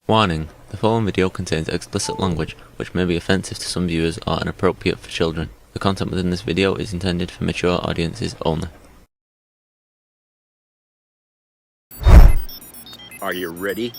Warning: the following video contains explicit language, which may be offensive to some viewers or inappropriate for children. The content within this video is intended for mature audiences only. Are you ready?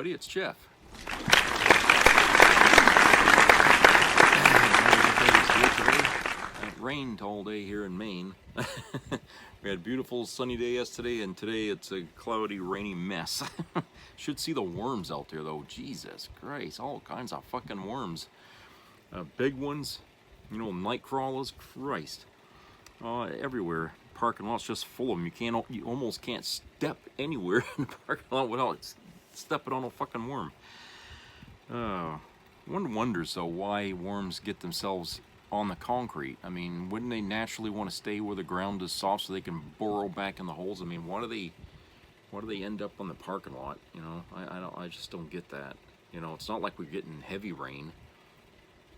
It's Jeff. It rained all day here in Maine. We had a beautiful sunny day yesterday, and today it's a cloudy, rainy mess. Should see the worms out there though. Jesus Christ, all kinds of fucking worms. Big ones, you know, night crawlers. Christ, everywhere. Parking lot's just full of them. You almost can't step anywhere in the parking lot without stepping on a fucking worm. One wonders though why worms get themselves on the concrete. I mean, wouldn't they naturally want to stay where the ground is soft so they can burrow back in the holes? I mean, why do they end up on the parking lot? You know, I just don't get that. You know, it's not like we're getting heavy rain,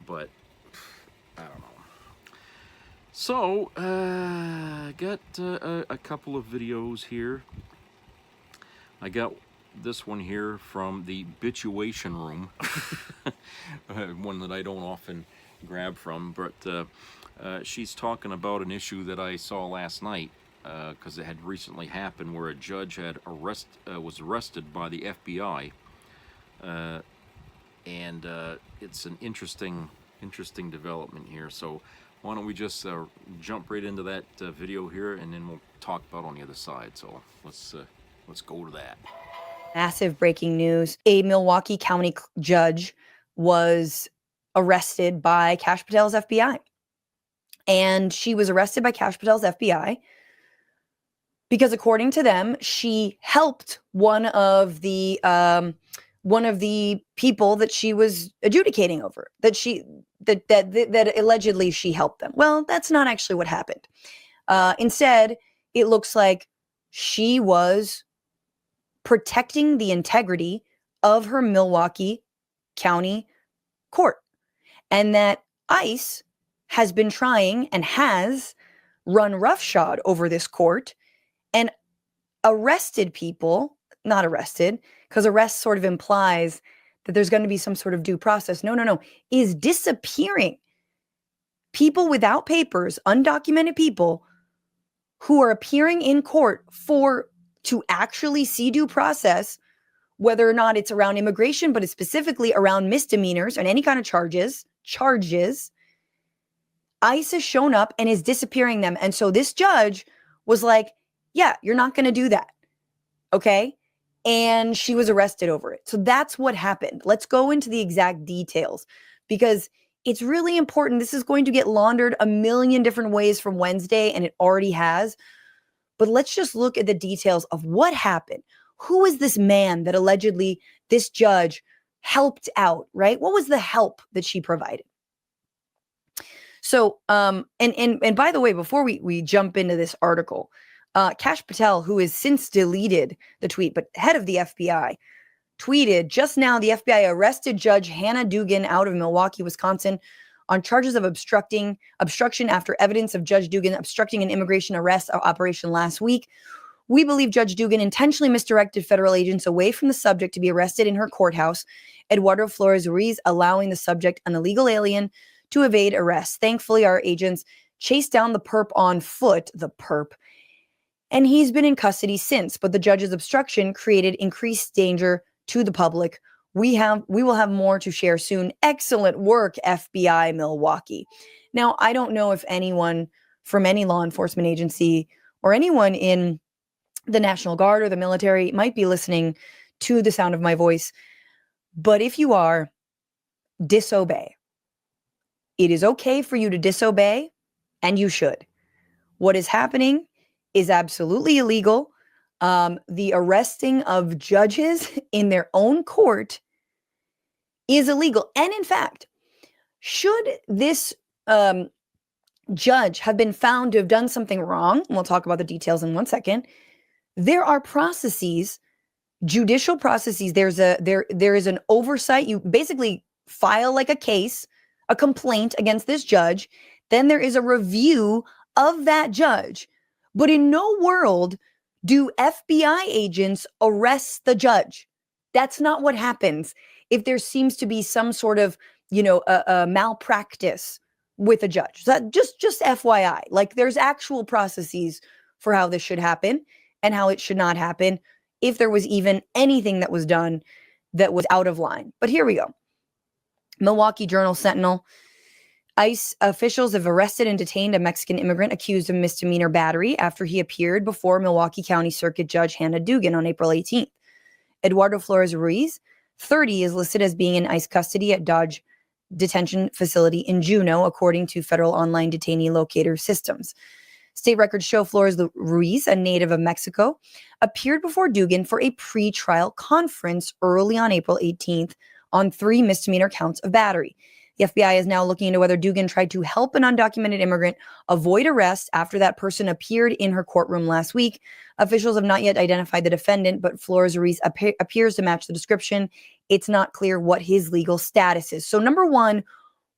but I don't know. So, got a couple of videos here. I got this one here from the Bituation Room, one that I don't often grab from, but she's talking about an issue that I saw last night, because it had recently happened where a judge had was arrested by the FBI, and it's an interesting development here. So why don't we just jump right into that video here, and then we'll talk about on the other side. So let's go to that. Massive breaking news. A Milwaukee County judge was arrested by Kash Patel's FBI. And she was arrested by Kash Patel's FBI because, according to them, she helped one of the people that she was adjudicating over, that allegedly she helped them. Well, that's not actually what happened. Instead, it looks like she was protecting the integrity of her Milwaukee County court, and that ICE has been trying and has run roughshod over this court and arrested people, not arrested, because arrest sort of implies that there's going to be some sort of due process. No, is disappearing people without papers, undocumented people who are appearing in court to actually see due process, whether or not it's around immigration, but it's specifically around misdemeanors and any kind of charges. ICE has shown up and is disappearing them. And so this judge was like, yeah, you're not going to do that. Okay. And she was arrested over it. So that's what happened. Let's go into the exact details, because it's really important. This is going to get laundered a million different ways from Wednesday, and it already has. But let's just look at the details of what happened. Who is this man that allegedly this judge helped out, right? What was the help that she provided? So, and by the way, before we jump into this article, Kash Patel, who has since deleted the tweet, but head of the FBI, tweeted just now, the FBI arrested Judge Hannah Dugan out of Milwaukee, Wisconsin, on charges of obstruction after evidence of Judge Dugan obstructing an immigration arrest operation last week. We believe Judge Dugan intentionally misdirected federal agents away from the subject to be arrested in her courthouse, Eduardo Flores Ruiz, allowing the subject, an illegal alien, to evade arrest. Thankfully, our agents chased down the perp on foot, and he's been in custody since. But the judge's obstruction created increased danger to the public. We will have more to share soon. Excellent work, FBI Milwaukee. Now, I don't know if anyone from any law enforcement agency or anyone in the National Guard or the military might be listening to the sound of my voice, but if you are, disobey. It is okay for you to disobey, and you should. What is happening is absolutely illegal. The arresting of judges in their own court is illegal. And in fact, should this judge have been found to have done something wrong, and we'll talk about the details in 1 second, there are processes, judicial processes. There is an oversight. You basically file like a case, a complaint against this judge. Then there is a review of that judge. But in no world do FBI agents arrest the judge. That's not what happens if there seems to be some sort of, a malpractice with a judge. So that just FYI, like there's actual processes for how this should happen and how it should not happen if there was even anything that was done that was out of line. But here we go. Milwaukee Journal-Sentinel. ICE officials have arrested and detained a Mexican immigrant accused of misdemeanor battery after he appeared before Milwaukee County Circuit Judge Hannah Dugan on April 18th. Eduardo Flores Ruiz, 30, is listed as being in ICE custody at Dodge Detention Facility in Juneau, according to federal online detainee locator systems. State records show Flores Ruiz, a native of Mexico, appeared before Dugan for a pre-trial conference early on April 18th on 3 misdemeanor counts of battery. The FBI is now looking into whether Dugan tried to help an undocumented immigrant avoid arrest after that person appeared in her courtroom last week. Officials have not yet identified the defendant, but Flores Ruiz appears to match the description. It's not clear what his legal status is. So number one,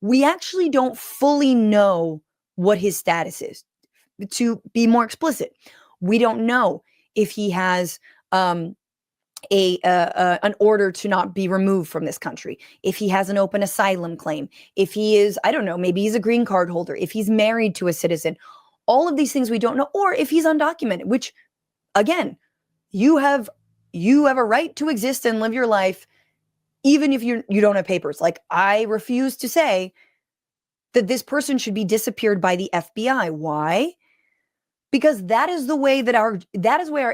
we actually don't fully know what his status is. To be more explicit, we don't know if he has an order to not be removed from this country, if he has an open asylum claim, if he is, I don't know, maybe he's a green card holder, if he's married to a citizen. All of these things we don't know, or if he's undocumented, which, again, you have a right to exist and live your life even if you don't have papers. Like, I refuse to say that this person should be disappeared by the FBI. Why? Because that is the way that our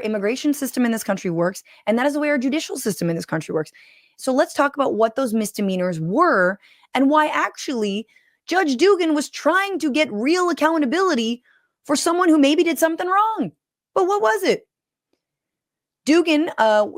immigration system in this country works, and that is the way our judicial system in this country works. So let's talk about what those misdemeanors were and why actually Judge Dugan was trying to get real accountability for someone who maybe did something wrong. But what was it? Dugan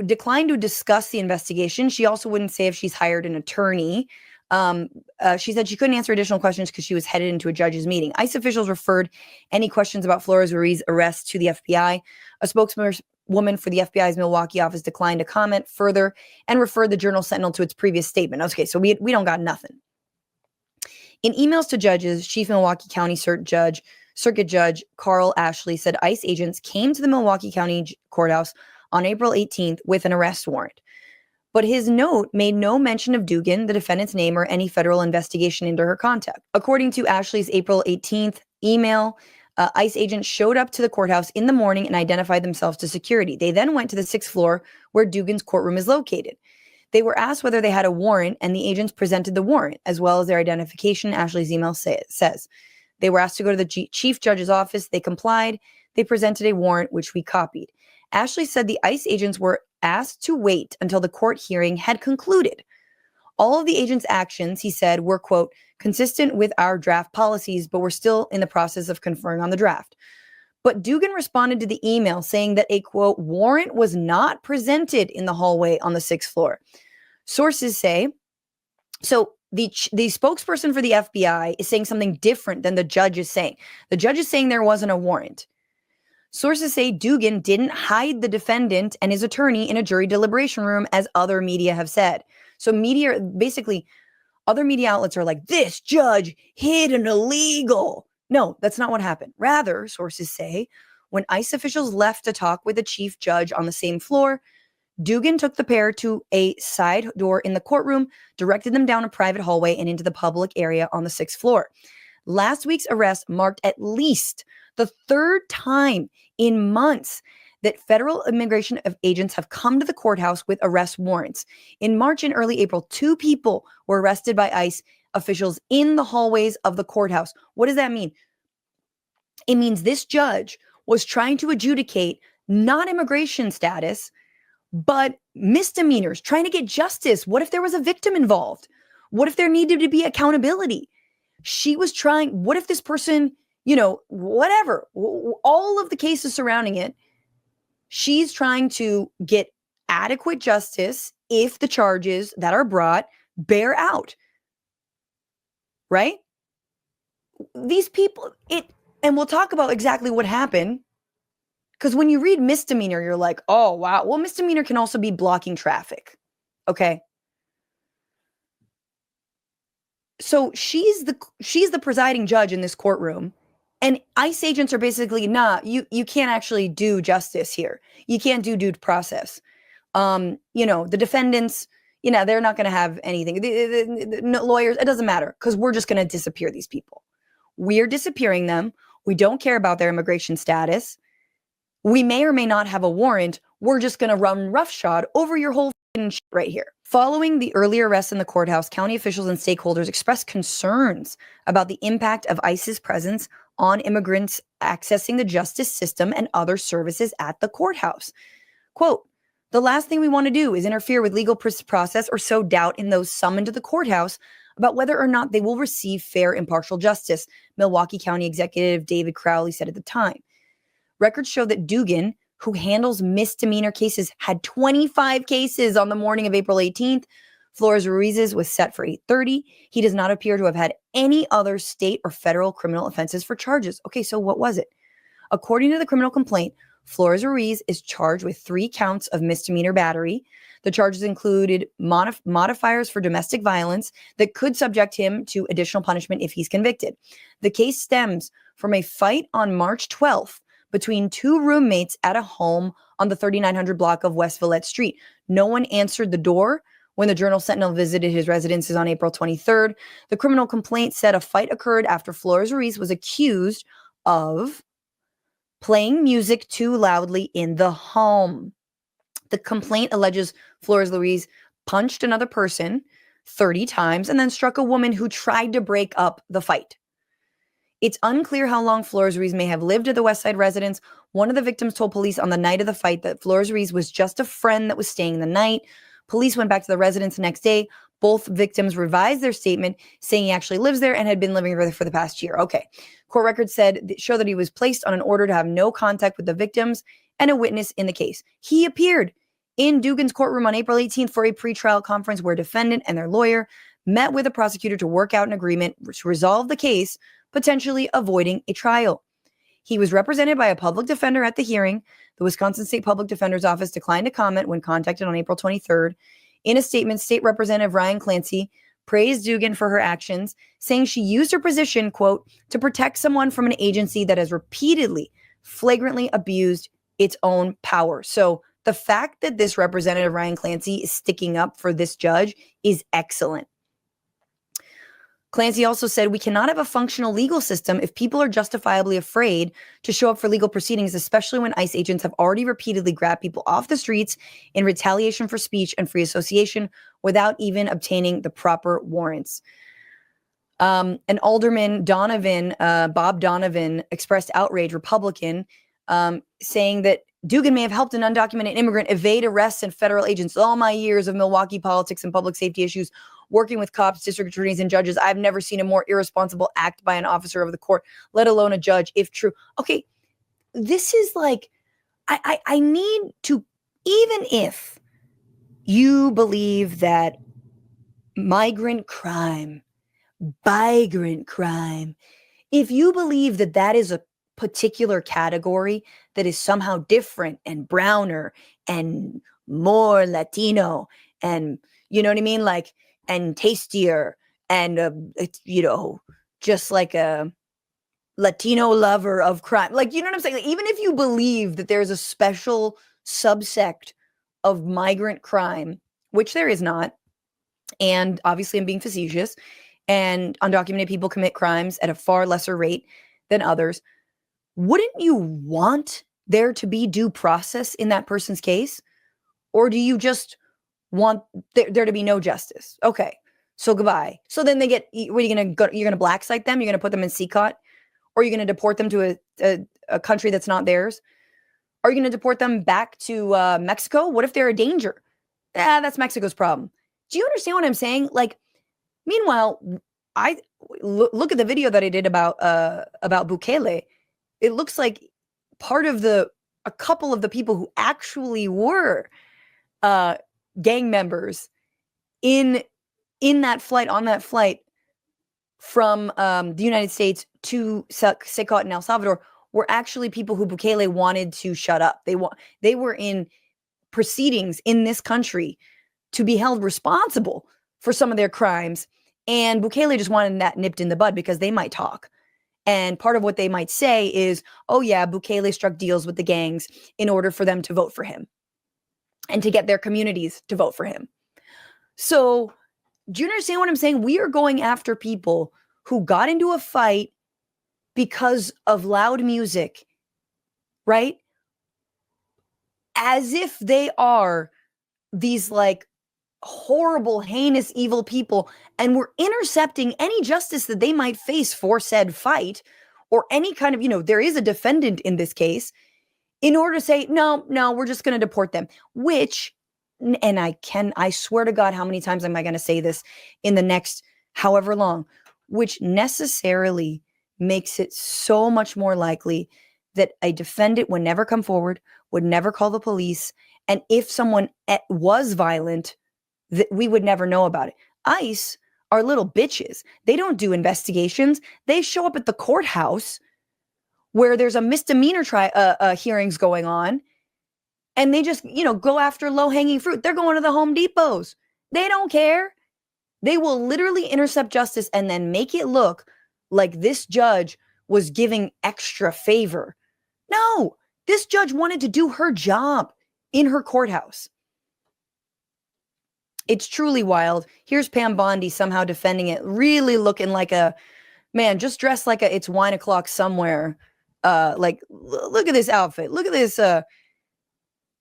declined to discuss the investigation. She also wouldn't say if she's hired an attorney. She said she couldn't answer additional questions because she was headed into a judge's meeting. ICE officials referred any questions about Flores Ruiz's arrest to the FBI. A spokeswoman for the FBI's Milwaukee office declined to comment further and referred the Journal-Sentinel to its previous statement. Okay, so we don't got nothing. In emails to judges, Chief Milwaukee County Circuit Judge Carl Ashley said ICE agents came to the Milwaukee County Courthouse on April 18th with an arrest warrant. But his note made no mention of Dugan, the defendant's name, or any federal investigation into her contact. According to Ashley's April 18th email, ICE agents showed up to the courthouse in the morning and identified themselves to security. They then went to the 6th floor where Dugan's courtroom is located. They were asked whether they had a warrant, and the agents presented the warrant, as well as their identification, Ashley's email says. They were asked to go to the chief judge's office. They complied. They presented a warrant, which we copied. Ashley said the ICE agents were asked to wait until the court hearing had concluded. All of the agents' actions, he said, were, quote, consistent with our draft policies, but we're still in the process of conferring on the draft. But Dugan responded to the email saying that a, quote, warrant was not presented in the hallway on the 6th floor. Sources say, so the spokesperson for the FBI is saying something different than the judge is saying. The judge is saying there wasn't a warrant. Sources say Dugan didn't hide the defendant and his attorney in a jury deliberation room, as other media have said. So other media outlets are like, this judge hid an illegal. No, that's not what happened. Rather, sources say, when ICE officials left to talk with the chief judge on the same floor, Dugan took the pair to a side door in the courtroom, directed them down a private hallway and into the public area on the 6th floor. Last week's arrest marked at least the 3rd time in months that federal immigration agents have come to the courthouse with arrest warrants. In March and early April, 2 people were arrested by ICE officials in the hallways of the courthouse. What does that mean? It means this judge was trying to adjudicate not immigration status, but misdemeanors, trying to get justice. What if there was a victim involved? What if there needed to be accountability? She was trying, what if this person whatever, all of the cases surrounding it. She's trying to get adequate justice if the charges that are brought bear out. Right? These people, and we'll talk about exactly what happened. Because when you read misdemeanor, you're like, oh, wow. Well, misdemeanor can also be blocking traffic. Okay. So she's the presiding judge in this courtroom. And ICE agents are basically, you can't actually do justice here. You can't do due process. The defendants, they're not going to have anything. The lawyers, it doesn't matter because we're just going to disappear these people. We're disappearing them. We don't care about their immigration status. We may or may not have a warrant. We're just going to run roughshod over your whole shit right here. Following the earlier arrests in the courthouse, county officials and stakeholders expressed concerns about the impact of ICE's presence on immigrants accessing the justice system and other services at the courthouse. Quote, the last thing we want to do is interfere with legal process or sow doubt in those summoned to the courthouse about whether or not they will receive fair, impartial justice, Milwaukee County Executive David Crowley said at the time. Records show that Dugan, who handles misdemeanor cases, had 25 cases on the morning of April 18th. Flores Ruiz's was set for 8:30. He does not appear to have had any other state or federal criminal offenses for charges. Okay, so what was it? According to the criminal complaint, Flores Ruiz is charged with 3 counts of misdemeanor battery. The charges included modifiers for domestic violence that could subject him to additional punishment if he's convicted. The case stems from a fight on March 12th between 2 roommates at a home on the 3900 block of West Villette Street. No one answered the door when the Journal-Sentinel visited his residences on April 23rd. The criminal complaint said a fight occurred after Flores Ruiz was accused of playing music too loudly in the home. The complaint alleges Flores Ruiz punched another person 30 times and then struck a woman who tried to break up the fight. It's unclear how long Flores Ruiz may have lived at the West Side residence. One of the victims told police on the night of the fight that Flores Ruiz was just a friend that was staying the night. Police went back to the residence the next day. Both victims revised their statement, saying he actually lives there and had been living there for the past year. Okay. Court records show that he was placed on an order to have no contact with the victims and a witness in the case. He appeared in Dugan's courtroom on April 18th for a pretrial conference where defendant and their lawyer met with a prosecutor to work out an agreement to resolve the case, potentially avoiding a trial. He was represented by a public defender at the hearing. The Wisconsin State Public Defender's Office declined to comment when contacted on April 23rd. In a statement, State Representative Ryan Clancy praised Dugan for her actions, saying she used her position, quote, to protect someone from an agency that has repeatedly, flagrantly abused its own power. So the fact that this Representative Ryan Clancy is sticking up for this judge is excellent. Clancy also said, we cannot have a functional legal system if people are justifiably afraid to show up for legal proceedings, especially when ICE agents have already repeatedly grabbed people off the streets in retaliation for speech and free association without even obtaining the proper warrants. An alderman, Bob Donovan, expressed outrage, Republican, saying that Dugan may have helped an undocumented immigrant evade arrests and federal agents. All my years of Milwaukee politics and public safety issues, working with cops, district attorneys, and judges, I've never seen a more irresponsible act by an officer of the court, let alone a judge, if true. Okay, this is like, I need to, even if you believe that migrant crime, if you believe that that is a particular category that is somehow different and browner and more Latino and, you know what I mean? Like, and tastier and, it's, just like a Latino lover of crime. Like, you know what I'm saying? Like, even if you believe that there's a special subsect of migrant crime, which there is not, and obviously I'm being facetious, and undocumented people commit crimes at a far lesser rate than others, wouldn't you want there to be due process in that person's case? Or do you just want there to be no justice? Okay, so goodbye. So then they get, what are you going to go? You're going to black site them? You're going to put them in CCOT? Or are you going to deport them to a country that's not theirs? Are you going to deport them back to Mexico? What if they're a danger? That's Mexico's problem. Do you understand what I'm saying? Like, meanwhile, look at the video that I did about Bukele. It looks like part of a couple of the people who actually were gang members in that flight, on that flight from the United States to Secot in El Salvador, were actually people who Bukele wanted to shut up. They were in proceedings in this country to be held responsible for some of their crimes, and Bukele just wanted that nipped in the bud because they might talk. And part of what they might say is, oh yeah, Bukele struck deals with the gangs in order for them to vote for him and to get their communities to vote for him. So do you understand what I'm saying? We are going after people who got into a fight because of loud music, right? As if they are these like horrible, heinous, evil people, and we're intercepting any justice that they might face for said fight, or any kind of, there is a defendant in this case, in order to say, no, we're just going to deport them, which, and I swear to God, how many times am I going to say this in the next however long, which necessarily makes it so much more likely that a defendant would never come forward, would never call the police, and if someone was violent, we would never know about it. ICE are little bitches. They don't do investigations. They show up at the courthouse where there's a misdemeanor hearings going on, and they just, go after low-hanging fruit. They're going to the Home Depots. They don't care. They will literally intercept justice and then make it look like this judge was giving extra favor. No, this judge wanted to do her job in her courthouse. It's truly wild. Here's Pam Bondi somehow defending it, really looking like just dressed like it's wine o'clock somewhere. Look at this outfit. Look at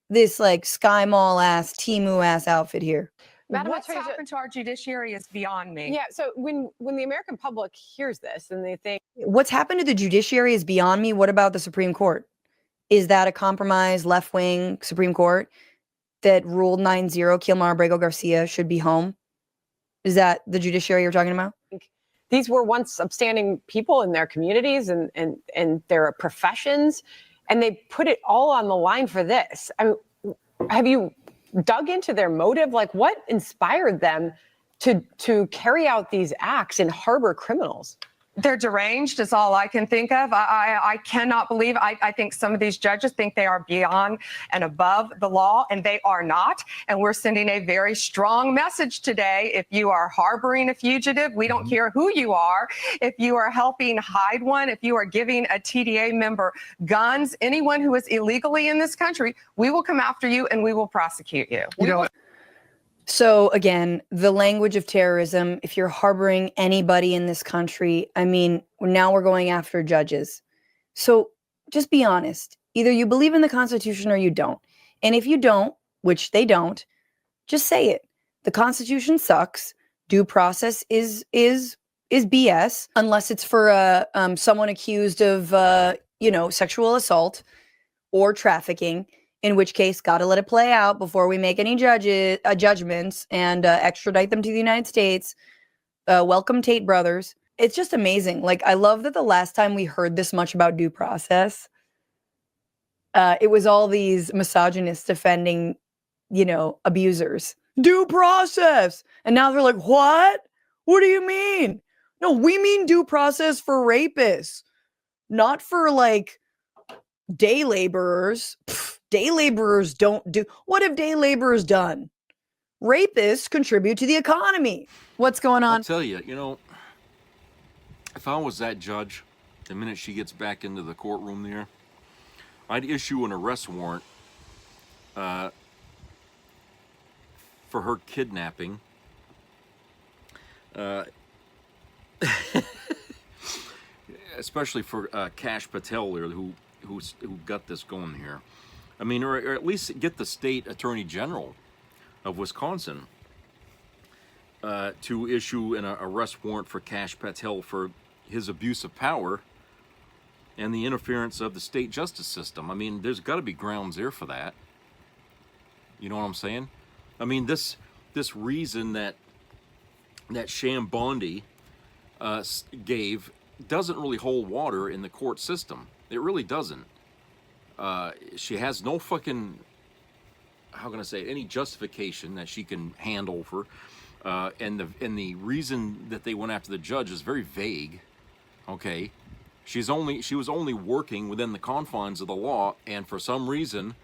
this like Sky Mall ass, Temu ass outfit here. Madam What's happened to our judiciary is beyond me. Yeah, so when the American public hears this and they think... What's happened to the judiciary is beyond me. What about the Supreme Court? Is that a compromised left-wing Supreme Court that ruled 9-0 Kilmar Abrego Garcia should be home? Is that the judiciary you're talking about? These were once upstanding people in their communities and their professions, and they put it all on the line for this. I mean, have you dug into their motive? Like, what inspired them to carry out these acts and harbor criminals? They're deranged is all I can think of. I cannot believe. I think some of these judges think they are beyond and above the law, and they are not. And we're sending a very strong message today. If you are harboring a fugitive, we don't care who you are. If you are helping hide one, if you are giving a TDA member guns, anyone who is illegally in this country, we will come after you and we will prosecute you. So again, the language of terrorism, if you're harboring anybody in this country, I mean, now we're going after judges. So just be honest. Either you believe in the Constitution or you don't. And if you don't, which they don't, just say it. The Constitution sucks. Due process is BS, unless it's for someone accused of sexual assault or trafficking. In which case, got to let it play out before we make any judgments and extradite them to the United States. Welcome, Tate brothers. It's just amazing. Like, I love that the last time we heard this much about due process, it was all these misogynists defending, abusers. Due process. And now they're like, what? What do you mean? No, we mean due process for rapists, not for like day laborers. Day laborers don't do. What have day laborers done? Rapists contribute to the economy. What's going on? I'll tell you, if I was that judge, the minute she gets back into the courtroom there, I'd issue an arrest warrant for her kidnapping. Especially for Kash Patel there, who got this going here. I mean, or at least get the state attorney general of Wisconsin to issue an arrest warrant for Kash Patel for his abuse of power and the interference of the state justice system. I mean, there's got to be grounds there for that. You know what I'm saying? I mean, this reason that Sham Bondi gave doesn't really hold water in the court system. It really doesn't. She has no fucking, how can I say it, any justification that she can hand over. And the reason that they went after the judge is very vague. Okay, she was only working within the confines of the law, and for some reason,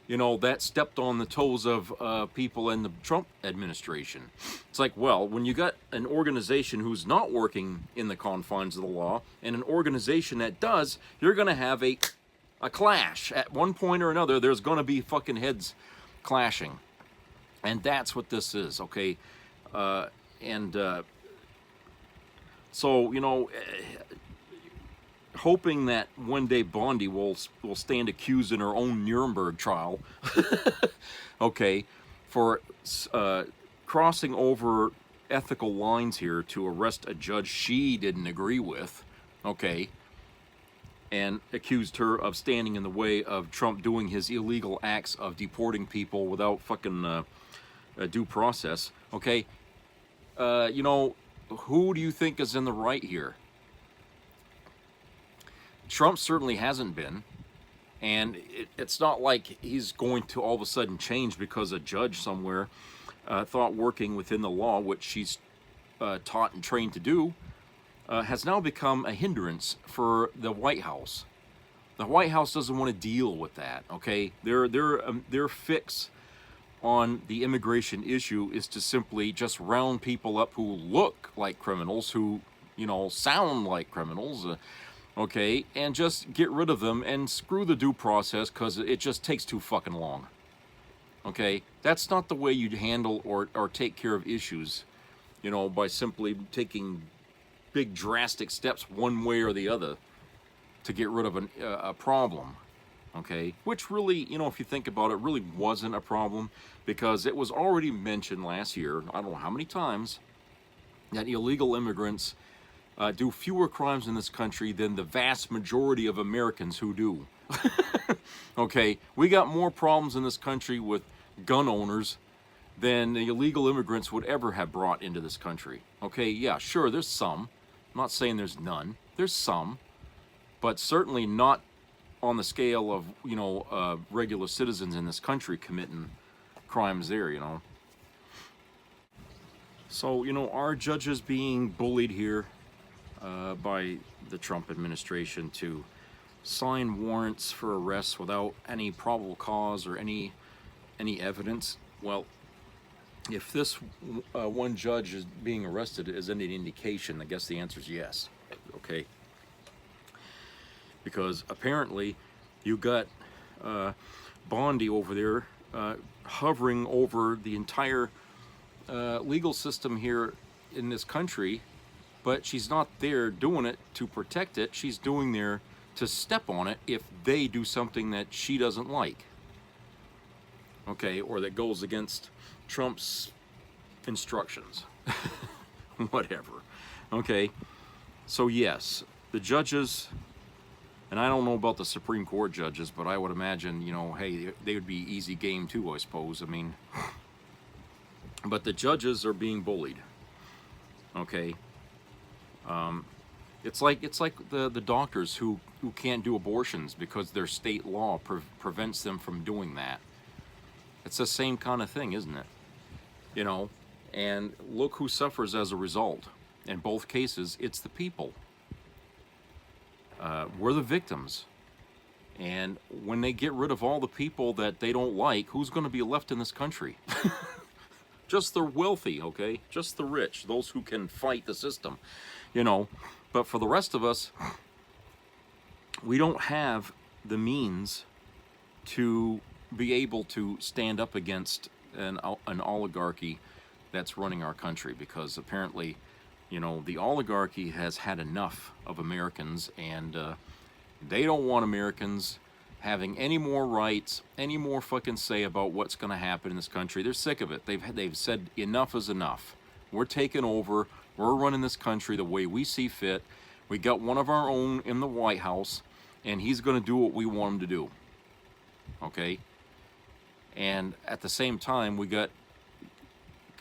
you know, that stepped on the toes of people in the Trump administration. It's like, well, when you got an organization who's not working in the confines of the law and an organization that does, you're going to have a clash. At one point or another, there's going to be fucking heads clashing. And that's what this is, okay? So, you know, hoping that one day Bondi will stand accused in her own Nuremberg trial, okay, for crossing over ethical lines here to arrest a judge she didn't agree with, okay, and accused her of standing in the way of Trump doing his illegal acts of deporting people without fucking due process, okay. You know, who do you think is in the right here? Trump certainly hasn't been, and it's not like he's going to all of a sudden change because a judge somewhere thought working within the law, which she's taught and trained to do, has now become a hindrance for the White House. The White House doesn't want to deal with that, okay? Their fix on the immigration issue is to simply just round people up who look like criminals, who, you know, sound like criminals, okay, and just get rid of them and screw the due process because it just takes too fucking long. Okay, that's not the way you handle or take care of issues, you know, by simply taking big drastic steps one way or the other to get rid of a problem. Okay, which really, you know, if you think about it, really wasn't a problem, because it was already mentioned last year, I don't know how many times, that illegal immigrants do fewer crimes in this country than the vast majority of Americans who do. Okay, we got more problems in this country with gun owners than the illegal immigrants would ever have brought into this country. Okay, yeah, sure, there's some. I'm not saying there's none. There's some, but certainly not on the scale of, you know, regular citizens in this country committing crimes there, you know. So, you know, our judges being bullied here by the Trump administration to sign warrants for arrests without any probable cause or any evidence. Well, if this one judge is being arrested is any indication, I guess the answer is yes. Okay. Because apparently you got Bondi over there hovering over the entire legal system here in this country, but she's not there doing it to protect it. She's doing there to step on it if they do something that she doesn't like, okay, or that goes against Trump's instructions. Whatever. Okay, so yes, the judges, and I don't know about the Supreme Court judges, but I would imagine, you know, hey, they would be easy game too, I suppose. I mean, but the judges are being bullied. Okay. It's like the doctors who can't do abortions because their state law prevents them from doing that. It's the same kind of thing, isn't it? You know, and look who suffers as a result. In both cases, it's the people. We're the victims. And when they get rid of all the people that they don't like, who's going to be left in this country? Just the wealthy, okay? Just the rich, those who can fight the system, you know. But for the rest of us, we don't have the means to be able to stand up against an oligarchy that's running our country, because apparently, you know, the oligarchy has had enough of Americans, and they don't want Americans having any more rights, any more fucking say about what's going to happen in this country. They're sick of it. They've said enough is enough. We're taking over. We're running this country the way we see fit. We got one of our own in the White House, and he's going to do what we want him to do. Okay? And at the same time, we got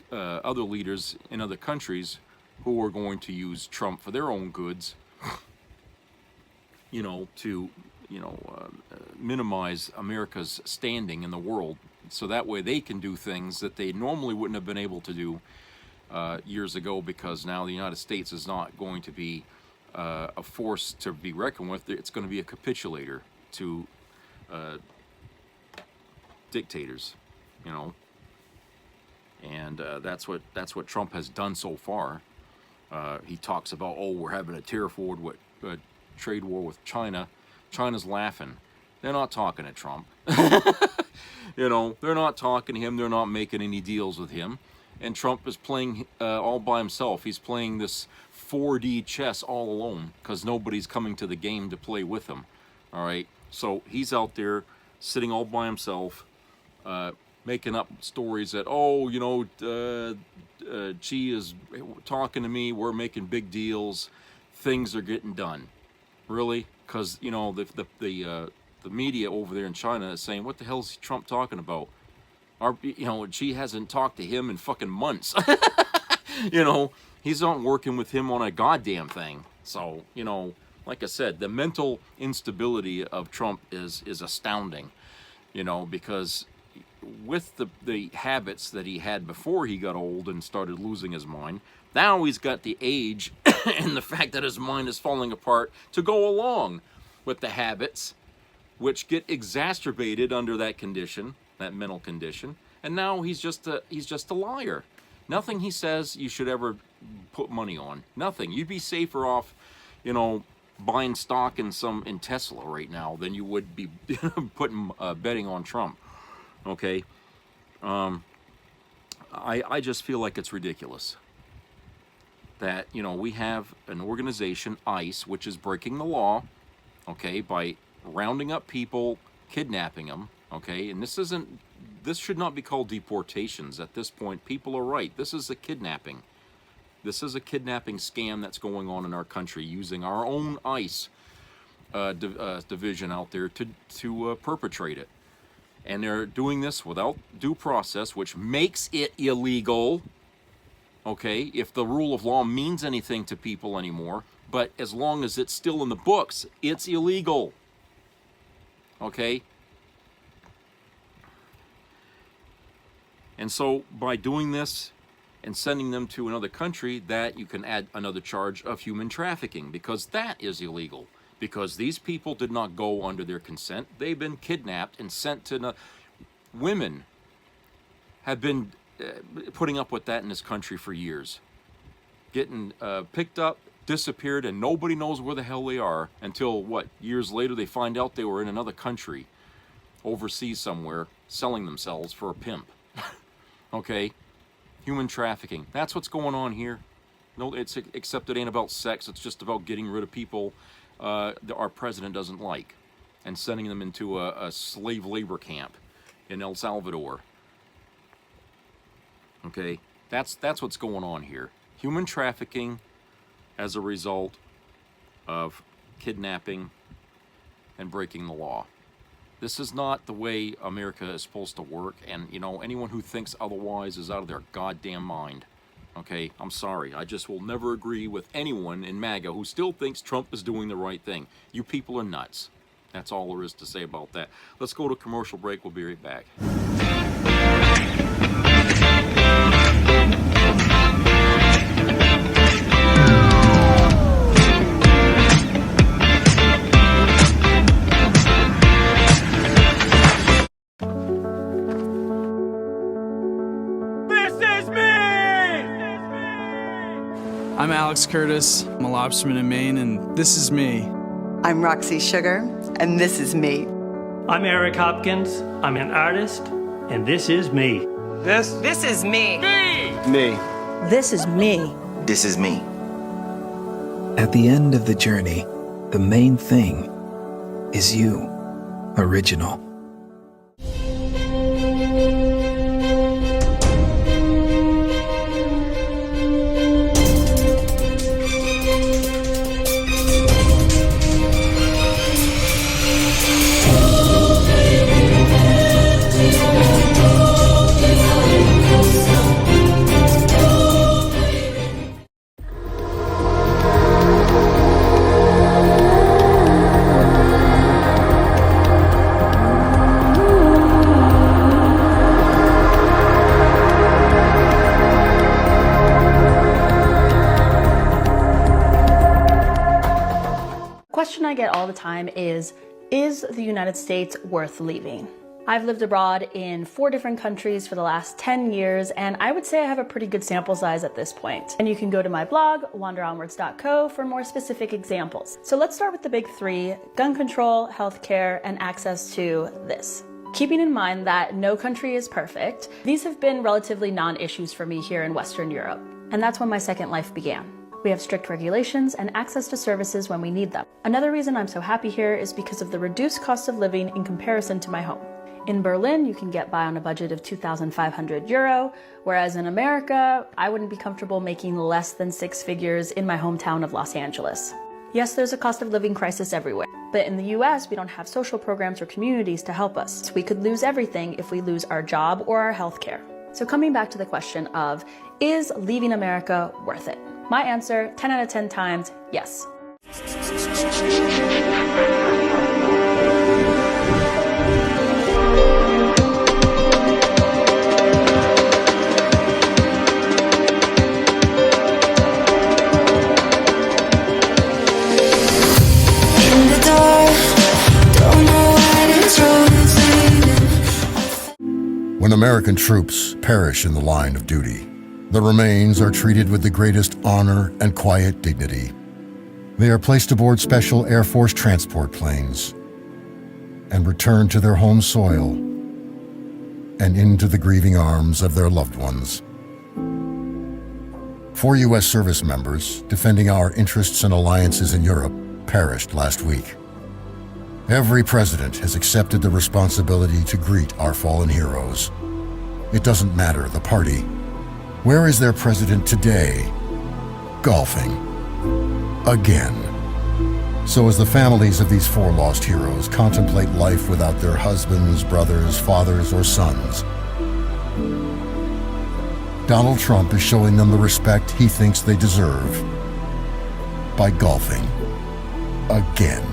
other leaders in other countries who are going to use Trump for their own goods, to, minimize America's standing in the world, so that way they can do things that they normally wouldn't have been able to do years ago, because now the United States is not going to be a force to be reckoned with. It's going to be a capitulator to dictators, and that's what Trump has done so far. He talks about, we're having a trade war with China. China's laughing. They're not talking to Trump. They're not talking to him. They're not making any deals with him. And Trump is playing all by himself. He's playing this 4D chess all alone, because nobody's coming to the game to play with him. All right? So he's out there sitting all by himself, making up stories that, Xi is talking to me, we're making big deals, things are getting done. Really? Because, the media over there in China is saying, what the hell is Trump talking about? Xi hasn't talked to him in fucking months. He's not working with him on a goddamn thing. So, like I said, the mental instability of Trump is astounding, because with the habits that he had before he got old and started losing his mind, now he's got the age and the fact that his mind is falling apart to go along with the habits, which get exacerbated under that condition, that mental condition. And now he's just a liar. Nothing he says you should ever put money on. Nothing. You'd be safer off, buying stock in Tesla right now than you would be putting betting on Trump. Okay. I just feel like it's ridiculous that, we have an organization, ICE, which is breaking the law, okay, by rounding up people, kidnapping them, okay, and this should not be called deportations at this point. People are right. This is a kidnapping. This is a kidnapping scam that's going on in our country, using our own ICE division out there to perpetrate it. And they're doing this without due process, which makes it illegal, okay, if the rule of law means anything to people anymore. But as long as it's still in the books, it's illegal, okay? And so by doing this and sending them to another country, that you can add another charge of human trafficking, because that is illegal. Because these people did not go under their consent. They've been kidnapped and sent to... Women have been putting up with that in this country for years. Getting picked up, disappeared, and nobody knows where the hell they are until, years later they find out they were in another country, overseas somewhere, selling themselves for a pimp. Okay? Human trafficking. That's what's going on here. No, except it ain't about sex. It's just about getting rid of people our president doesn't like, and sending them into a slave labor camp in El Salvador. Okay, that's what's going on here. Human trafficking as a result of kidnapping and breaking the law. This is not the way America is supposed to work, and anyone who thinks otherwise is out of their goddamn mind. Okay, I'm sorry. I just will never agree with anyone in MAGA who still thinks Trump is doing the right thing. You people are nuts. That's all there is to say about that. Let's go to a commercial break. We'll be right back. I'm Alex Curtis. I'm a lobsterman in Maine, and this is me. I'm Roxy Sugar, and this is me. I'm Eric Hopkins. I'm an artist, and this is me. This is me. Me. This is me. This is me. At the end of the journey, the main thing is you, original. get all the time is the United States worth leaving? I've lived abroad in 4 different countries for the last 10 years, and I would say I have a pretty good sample size at this point. And you can go to my blog, wanderonwards.co, for more specific examples. So let's start with the big 3: gun control, healthcare, and access to this. Keeping in mind that no country is perfect, these have been relatively non-issues for me here in Western Europe. And that's when my second life began. We have strict regulations and access to services when we need them. Another reason I'm so happy here is because of the reduced cost of living in comparison to my home. In Berlin, you can get by on a budget of 2,500 euro, whereas in America, I wouldn't be comfortable making less than 6 figures in my hometown of Los Angeles. Yes, there's a cost of living crisis everywhere, but in the US, we don't have social programs or communities to help us. So we could lose everything if we lose our job or our healthcare. So coming back to the question of, is leaving America worth it? My answer, 10 out of 10 times, yes. When American troops perish in the line of duty, the remains are treated with the greatest honor and quiet dignity. They are placed aboard special Air Force transport planes and returned to their home soil and into the grieving arms of their loved ones. 4 U.S. service members defending our interests and alliances in Europe perished last week. Every president has accepted the responsibility to greet our fallen heroes. It doesn't matter the party. Where is their president today? Golfing. Again. So as the families of these 4 lost heroes contemplate life without their husbands, brothers, fathers, or sons, Donald Trump is showing them the respect he thinks they deserve by golfing. Again.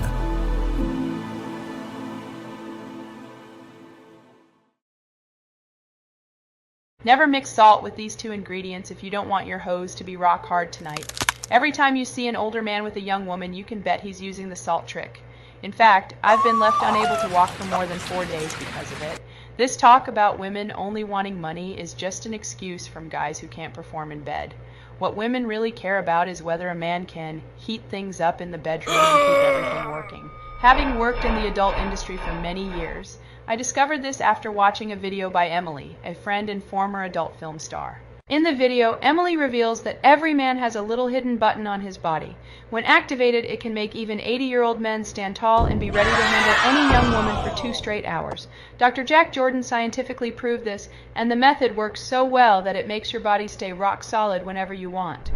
Never mix salt with these 2 ingredients if you don't want your hose to be rock hard tonight. Every time you see an older man with a young woman, you can bet he's using the salt trick. In fact, I've been left unable to walk for more than 4 days because of it. This talk about women only wanting money is just an excuse from guys who can't perform in bed. What women really care about is whether a man can heat things up in the bedroom and keep everything working. Having worked in the adult industry for many years, I discovered this after watching a video by Emily, a friend and former adult film star. In the video, Emily reveals that every man has a little hidden button on his body. When activated, it can make even 80-year-old men stand tall and be ready to handle any young woman for 2 straight hours. Dr. Jack Jordan scientifically proved this, and the method works so well that it makes your body stay rock solid whenever you want.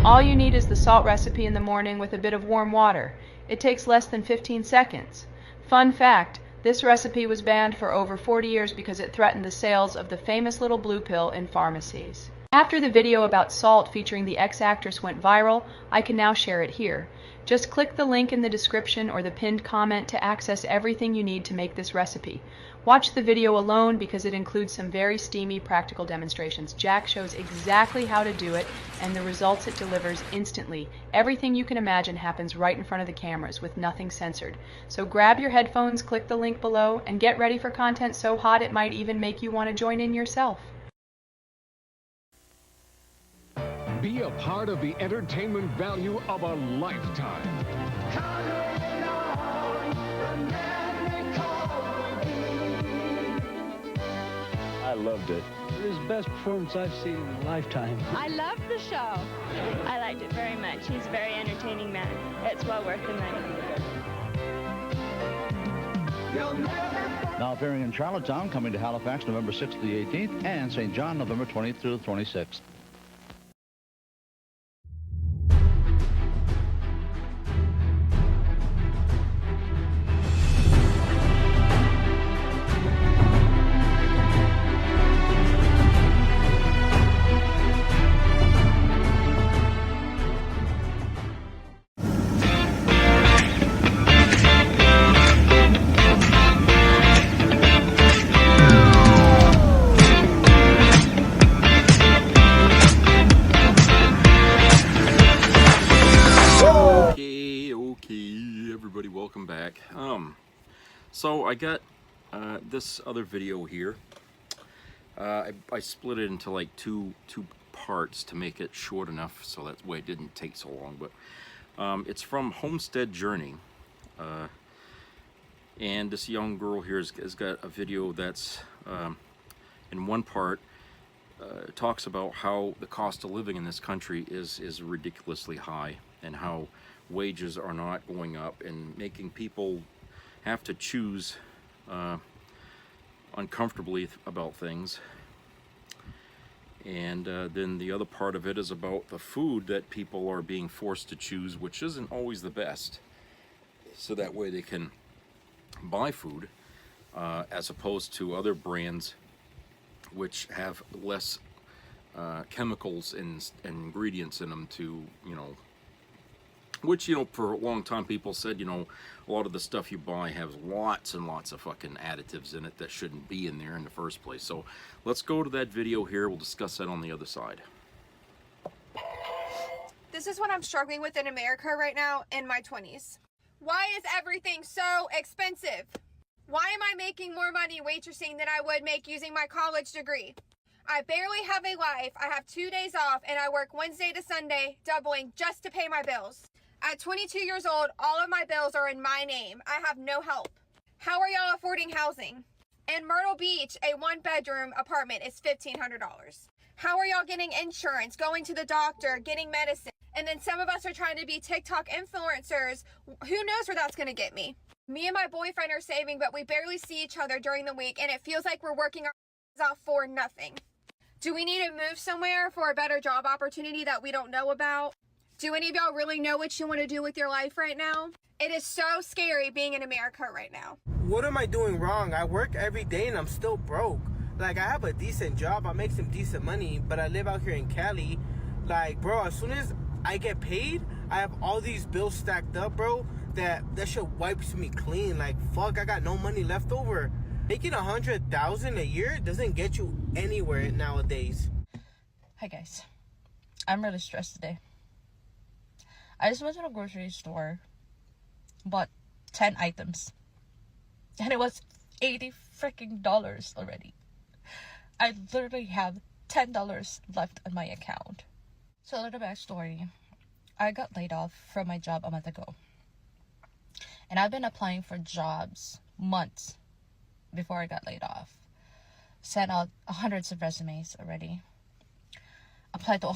All you need is the salt recipe in the morning with a bit of warm water. It takes less than 15 seconds. Fun fact, this recipe was banned for over 40 years because it threatened the sales of the famous little blue pill in pharmacies. After the video about salt featuring the ex-actress went viral, I can now share it here. Just click the link in the description or the pinned comment to access everything you need to make this recipe. Watch the video alone because it includes some very steamy practical demonstrations. Jack shows exactly how to do it and the results it delivers instantly. Everything you can imagine happens right in front of the cameras with nothing censored. So grab your headphones, click the link below, and get ready for content so hot it might even make you want to join in yourself. Be a part of the entertainment value of a lifetime. I loved it. It was the best performance I've seen in a lifetime. I loved the show. I liked it very much. He's a very entertaining man. It's well worth the money. Now appearing in Charlottetown, coming to Halifax November 6th to the 18th, and St. John November 20th through the 26th. So I got this other video here. I split it into like two parts to make it short enough so that way it didn't take so long. But it's from Homestead Journey. And this young girl here has got a video that's in one part talks about how the cost of living in this country is ridiculously high, and how wages are not going up and making people have to choose uncomfortably about things. And then the other part of it is about the food that people are being forced to choose, which isn't always the best, so that way they can buy food as opposed to other brands which have less chemicals and ingredients in them to, you know, which, you know, for a long time people said, you know, a lot of the stuff you buy has lots and lots of fucking additives in it that shouldn't be in there in the first place. So let's go to that video here. We'll discuss that on the other side. This is what I'm struggling with in America right now in my 20s. Why is everything so expensive? Why am I making more money waitressing than I would make using my college degree? I barely have a life. I have 2 days off and I work Wednesday to Sunday, doubling just to pay my bills. At 22 years old, all of my bills are in my name. I have no help. How are y'all affording housing? In Myrtle Beach, a 1-bedroom apartment is $1,500. How are y'all getting insurance, going to the doctor, getting medicine? And then some of us are trying to be TikTok influencers. Who knows where that's going to get me? Me and my boyfriend are saving, but we barely see each other during the week, and it feels like we're working our out for nothing. Do we need to move somewhere for a better job opportunity that we don't know about? Do any of y'all really know what you want to do with your life right now? It is so scary being in America right now. What am I doing wrong? I work every day and I'm still broke. Like, I have a decent job, I make some decent money, but I live out here in Cali. Like, bro, as soon as I get paid, I have all these bills stacked up, bro, that shit wipes me clean. Like, fuck, I got no money left over. Making $100,000 a year doesn't get you anywhere nowadays. Hi guys, I'm really stressed today. I just went to the grocery store, bought 10 items, and it was $80 freaking already. I literally have $10 left on my account. So a little backstory. I got laid off from my job a month ago. And I've been applying for jobs months before I got laid off. Sent out hundreds of resumes already. Applied to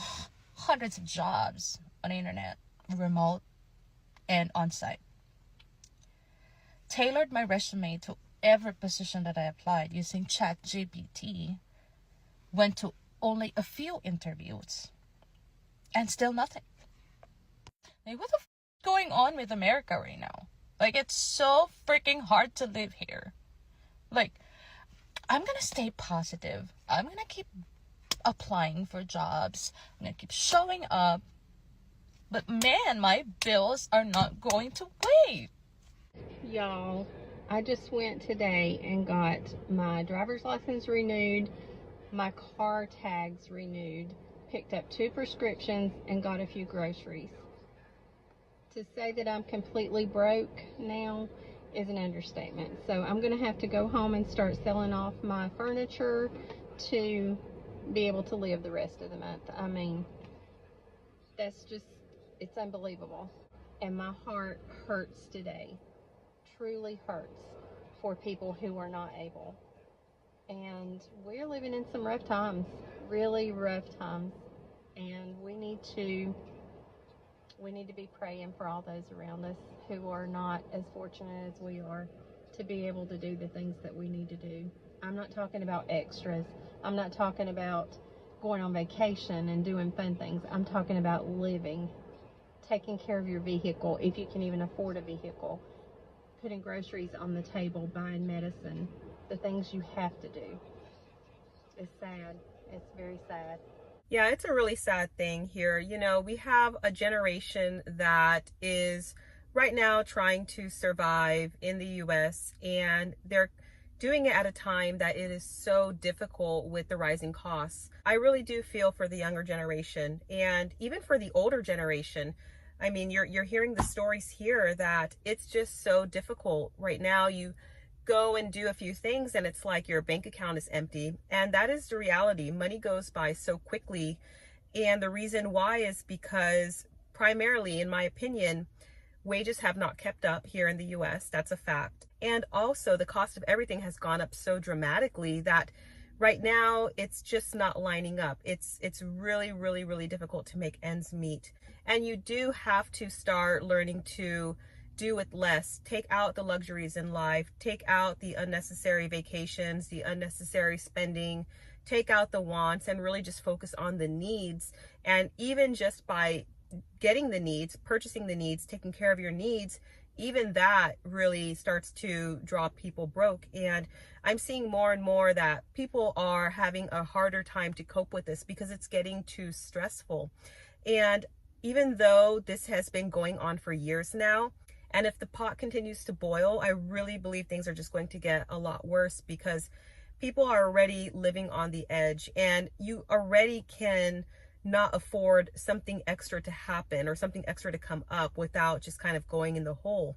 hundreds of jobs on the internet, remote and on-site. Tailored my resume to every position that I applied using ChatGPT. Went to only a few interviews. And still nothing. Like, what the f is going on with America right now? Like, it's so freaking hard to live here. Like, I'm gonna stay positive. I'm gonna keep applying for jobs. I'm gonna keep showing up. But man, my bills are not going to wait. Y'all, I just went today and got my driver's license renewed, my car tags renewed, picked up 2 prescriptions, and got a few groceries. To say that I'm completely broke now is an understatement. So I'm going to have to go home and start selling off my furniture to be able to live the rest of the month. I mean, that's just, it's unbelievable. And my heart hurts today. Truly hurts for people who are not able. And we're living in some rough times, really rough times. And we need to be praying for all those around us who are not as fortunate as we are to be able to do the things that we need to do. I'm not talking about extras. I'm not talking about going on vacation and doing fun things. I'm talking about living, taking care of your vehicle if you can even afford a vehicle, putting groceries on the table, buying medicine, the things you have to do. It's sad. It's very sad. Yeah, it's a really sad thing here. You know, we have a generation that is right now trying to survive in the US, and they're doing it at a time that it is so difficult with the rising costs. I really do feel for the younger generation and even for the older generation. I mean, you're hearing the stories here that it's just so difficult right now. You go and do a few things and it's like your bank account is empty. And that is the reality. Money goes by so quickly. And the reason why is because primarily, in my opinion, wages have not kept up here in the US. That's a fact. And also the cost of everything has gone up so dramatically that right now it's just not lining up. It's really, really, really difficult to make ends meet. And you do have to start learning to do with less. Take out the luxuries in life, take out the unnecessary vacations, the unnecessary spending, take out the wants, and really just focus on the needs. And even just by getting the needs, purchasing the needs, taking care of your needs, even that really starts to draw people broke. And I'm seeing more and more that people are having a harder time to cope with this because it's getting too stressful. And even though this has been going on for years now, and if the pot continues to boil, I really believe things are just going to get a lot worse because people are already living on the edge, and you already can not afford something extra to happen or something extra to come up without just kind of going in the hole.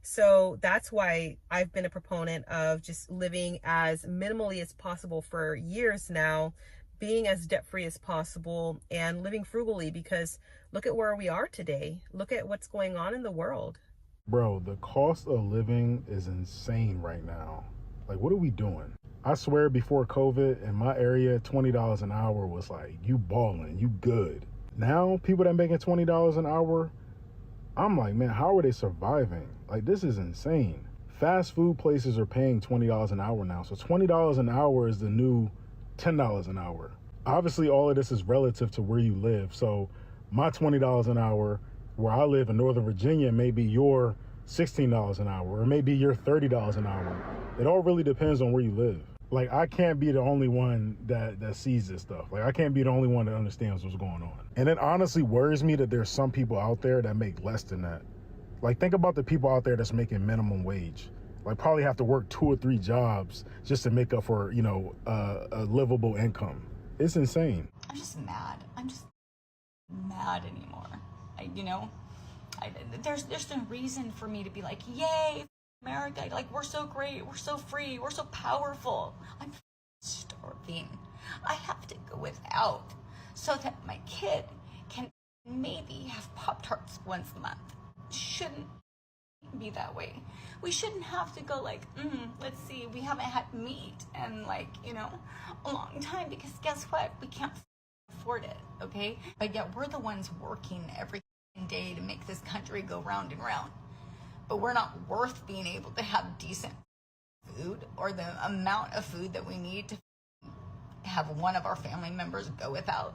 So that's why I've been a proponent of just living as minimally as possible for years now, being as debt-free as possible and living frugally, because look at where we are today. Look at what's going on in the world. Bro, the cost of living is insane right now. Like, what are we doing? I swear before COVID in my area, $20 an hour was like, you balling, you good. Now, people that making $20 an hour, I'm like, man, how are they surviving? Like, this is insane. Fast food places are paying $20 an hour now. So $20 an hour is the new $10 an hour. Obviously, all of this is relative to where you live. So my $20 an hour where I live in Northern Virginia, maybe your $16 an hour, or maybe your $30 an hour. It all really depends on where you live. Like, I can't be the only one that sees this stuff. Like, I can't be the only one that understands what's going on. And it honestly worries me that there's some people out there that make less than that. Like, think about the people out there that's making minimum wage. Like, probably have to work 2 or 3 jobs just to make up for, you know, a livable income. It's insane. I'm just mad. I'm just mad anymore. There's no reason for me to be like, yay, America, like, we're so great, we're so free, we're so powerful. I'm starving. I have to go without so that my kid can maybe have Pop-Tarts once a month. Shouldn't be that way. We shouldn't have to go like, let's see, we haven't had meat in a long time, because guess what? We can't afford it, okay? But yet we're the ones working every day to make this country go round and round. But we're not worth being able to have decent food or the amount of food that we need to have one of our family members go without.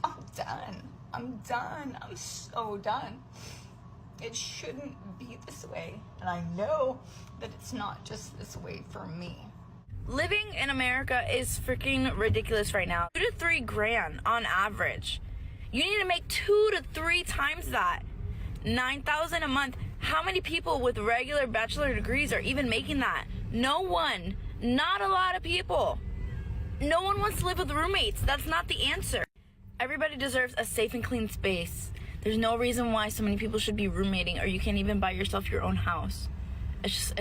I'm done. I'm so done. It shouldn't be this way. And I know that it's not just this way for me. Living in America is freaking ridiculous right now. 2 to 3 grand on average. You need to make 2 to 3 times that. $9,000 a month. How many people with regular bachelor degrees are even making that? No one. Not a lot of people. No one wants to live with roommates. That's not the answer. Everybody deserves a safe and clean space. There's no reason why so many people should be roommating, or you can't even buy yourself your own house. This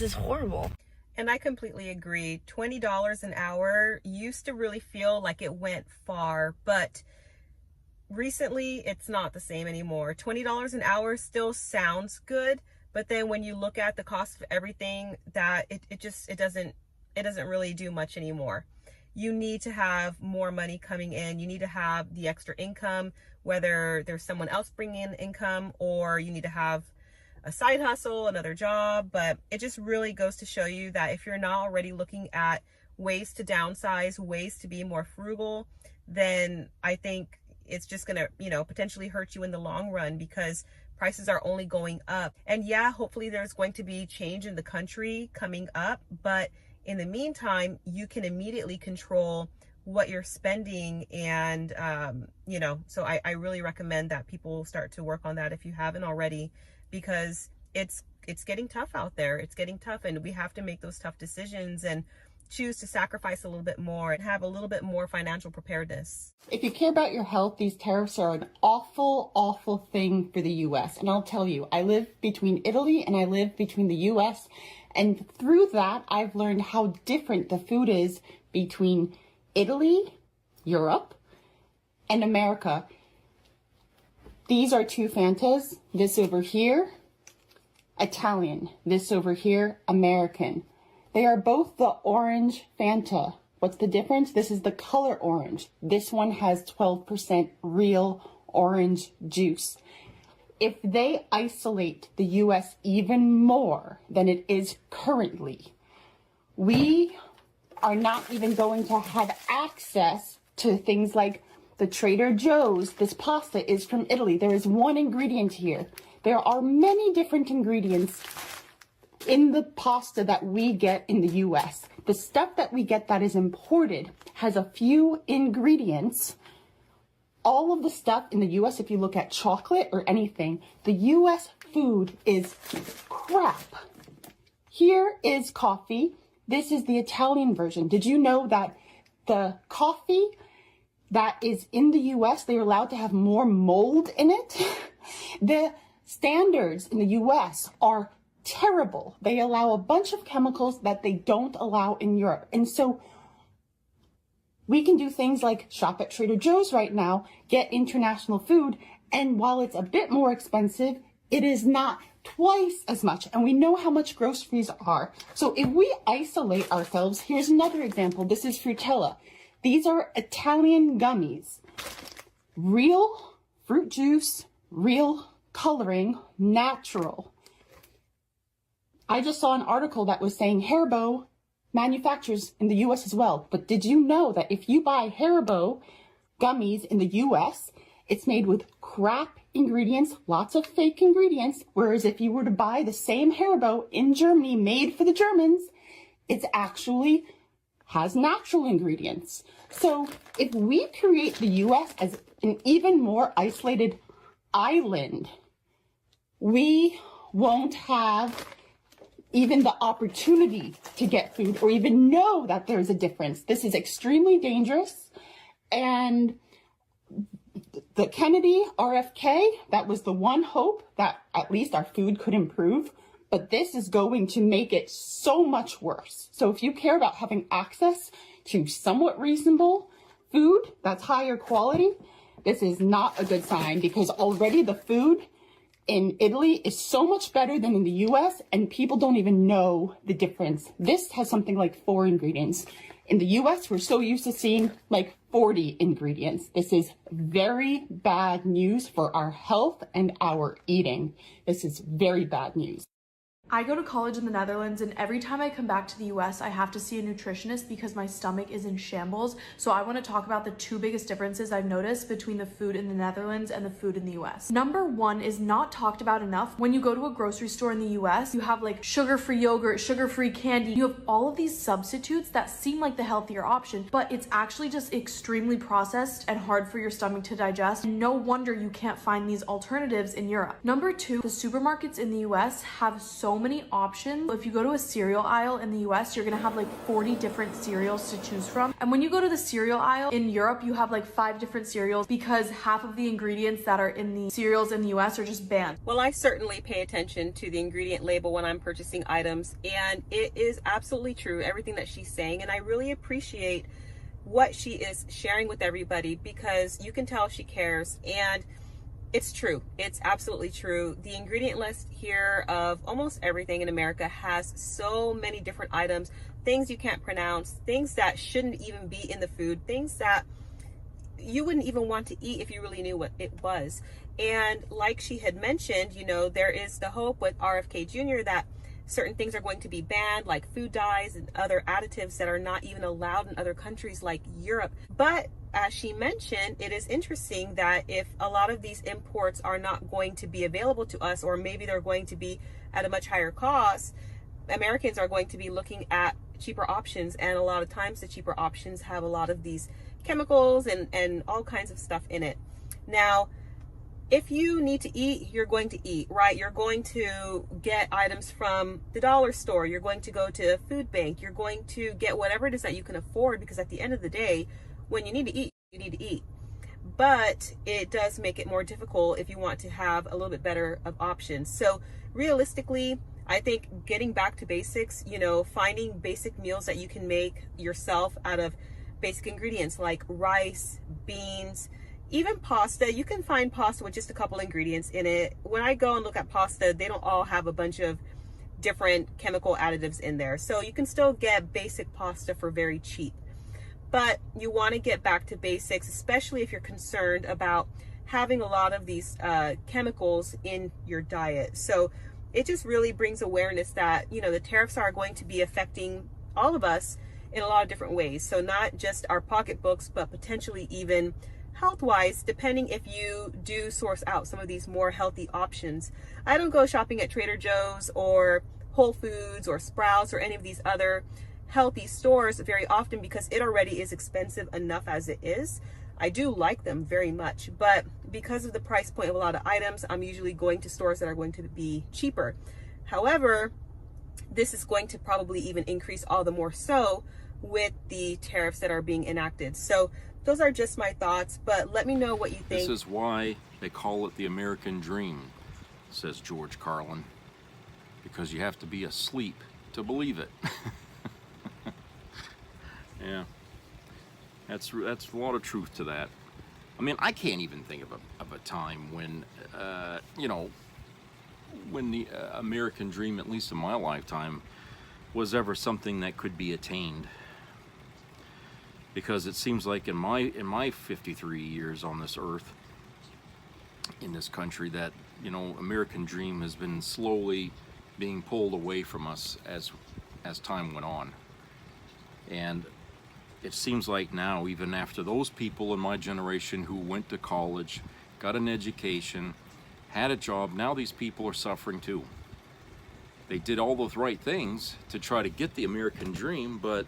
is horrible. And I completely agree. $20 an hour used to really feel like it went far, but recently it's not the same anymore. $20 an hour still sounds good, but then when you look at the cost of everything, that it doesn't really do much anymore. You need to have more money coming in. You need to have the extra income, whether there's someone else bringing in income, or you need to have a side hustle, another job. But it just really goes to show you that if you're not already looking at ways to downsize, ways to be more frugal, then I think it's just gonna, potentially hurt you in the long run, because prices are only going up. And yeah, hopefully there's going to be change in the country coming up, but in the meantime, you can immediately control what you're spending. And, so I really recommend that people start to work on that if you haven't already, because it's getting tough out there. It's getting tough, and we have to make those tough decisions. And choose to sacrifice a little bit more and have a little bit more financial preparedness. If you care about your health, these tariffs are an awful, awful thing for the U.S. And I'll tell you, I live between Italy and I live between the U.S. And through that, I've learned how different the food is between Italy, Europe, and America. These are two Fantas. This over here, Italian. This over here, American. They are both the orange Fanta. What's the difference? This is the color orange. This one has 12% real orange juice. If they isolate the U.S. even more than it is currently, we are not even going to have access to things like the Trader Joe's. This pasta is from Italy. There is one ingredient here. There are many different ingredients in the pasta that we get in the U.S. The stuff that we get that is imported has a few ingredients. All of the stuff in the U.S., if you look at chocolate or anything, the U.S. food is crap. Here is coffee. This is the Italian version. Did you know that the coffee that is in the U.S., they're allowed to have more mold in it? The standards in the U.S. are terrible. They allow a bunch of chemicals that they don't allow in Europe. And so we can do things like shop at Trader Joe's right now, get international food, and while it's a bit more expensive, it is not twice as much. And we know how much groceries are. So if we isolate ourselves, here's another example. This is Frutella. These are Italian gummies. Real fruit juice, real coloring, natural. I just saw an article that was saying Haribo manufactures in the U.S. as well. But did you know that if you buy Haribo gummies in the U.S., it's made with crap ingredients, lots of fake ingredients, whereas if you were to buy the same Haribo in Germany made for the Germans, it's actually has natural ingredients. So if we create the U.S. as an even more isolated island, we won't have even the opportunity to get food or even know that there's a difference. This is extremely dangerous. And the Kennedy RFK, that was the one hope that at least our food could improve. But this is going to make it so much worse. So if you care about having access to somewhat reasonable food that's higher quality, this is not a good sign, because already the food in Italy is so much better than in the US, and people don't even know the difference. This has something like 4 ingredients. In the US, we're so used to seeing like 40 ingredients. This is very bad news for our health and our eating. This is very bad news. I go to college in the Netherlands, and every time I come back to the US, I have to see a nutritionist because my stomach is in shambles. So I want to talk about the 2 biggest differences I've noticed between the food in the Netherlands and the food in the US. Number 1 is not talked about enough. When you go to a grocery store in the US, you have like sugar-free yogurt, sugar-free candy. You have all of these substitutes that seem like the healthier option, but it's actually just extremely processed and hard for your stomach to digest. And no wonder you can't find these alternatives in Europe. Number 2, the supermarkets in the US have so many options. If you go to a cereal aisle in the US, you're gonna have like 40 different cereals to choose from. And when you go to the cereal aisle in Europe, you have like 5 different cereals because half of the ingredients that are in the cereals in the US are just banned. Well, I certainly pay attention to the ingredient label when I'm purchasing items, and it is absolutely true, everything that she's saying, and I really appreciate what she is sharing with everybody, because you can tell she cares. And it's true. It's absolutely true. The ingredient list here of almost everything in America has so many different items, things you can't pronounce, things that shouldn't even be in the food, things that you wouldn't even want to eat if you really knew what it was. And like she had mentioned, you know, there is the hope with RFK Jr. that certain things are going to be banned, like food dyes and other additives that are not even allowed in other countries like Europe. But as she mentioned, it is interesting that if a lot of these imports are not going to be available to us, or maybe they're going to be at a much higher cost, Americans are going to be looking at cheaper options. And a lot of times the cheaper options have a lot of these chemicals and all kinds of stuff in it. Now, if you need to eat, you're going to eat, right? You're going to get items from the dollar store. You're going to go to a food bank. You're going to get whatever it is that you can afford, because at the end of the day, when you need to eat, you need to eat. But it does make it more difficult if you want to have a little bit better of options. So realistically, I think getting back to basics, you know, finding basic meals that you can make yourself out of basic ingredients like rice, beans, even pasta. You can find pasta with just a couple ingredients in it. When I go and look at pasta, they don't all have a bunch of different chemical additives in there. So you can still get basic pasta for very cheap. But you want to get back to basics, especially if you're concerned about having a lot of these chemicals in your diet. So it just really brings awareness that, you know, the tariffs are going to be affecting all of us in a lot of different ways. So not just our pocketbooks, but potentially even health-wise, depending if you do source out some of these more healthy options. I don't go shopping at Trader Joe's or Whole Foods or Sprouts or any of these other healthy stores very often, because it already is expensive enough as it is. I do like them very much, but because of the price point of a lot of items, I'm usually going to stores that are going to be cheaper. However, this is going to probably even increase all the more so with the tariffs that are being enacted. So those are just my thoughts, but let me know what you think. This is why they call it the American dream, says George Carlin, because you have to be asleep to believe it. Yeah, that's a lot of truth to that. I mean, I can't even think of a time when, you know, when the American dream, at least in my lifetime, was ever something that could be attained. Because it seems like in my 53 years on this earth, in this country, that, you know, American dream has been slowly being pulled away from us as time went on. And it seems like now, even after those people in my generation who went to college, got an education, had a job, now these people are suffering too. They did all those right things to try to get the American dream, but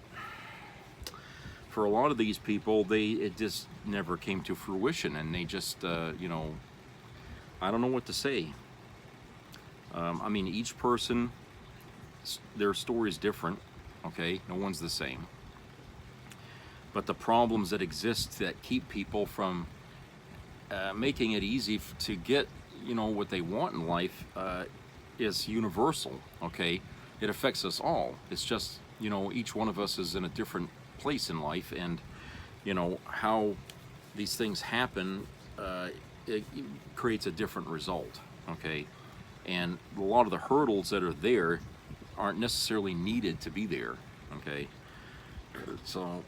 for a lot of these people, it just never came to fruition, and they just, you know, I don't know what to say. I mean, each person, their story is different, okay? No one's the same. But the problems that exist that keep people from making it easy to get, you know, what they want in life is universal, okay? It affects us all. It's just, you know, each one of us is in a different place in life, and, you know, how these things happen, it creates a different result, okay? And a lot of the hurdles that are there aren't necessarily needed to be there, okay? So,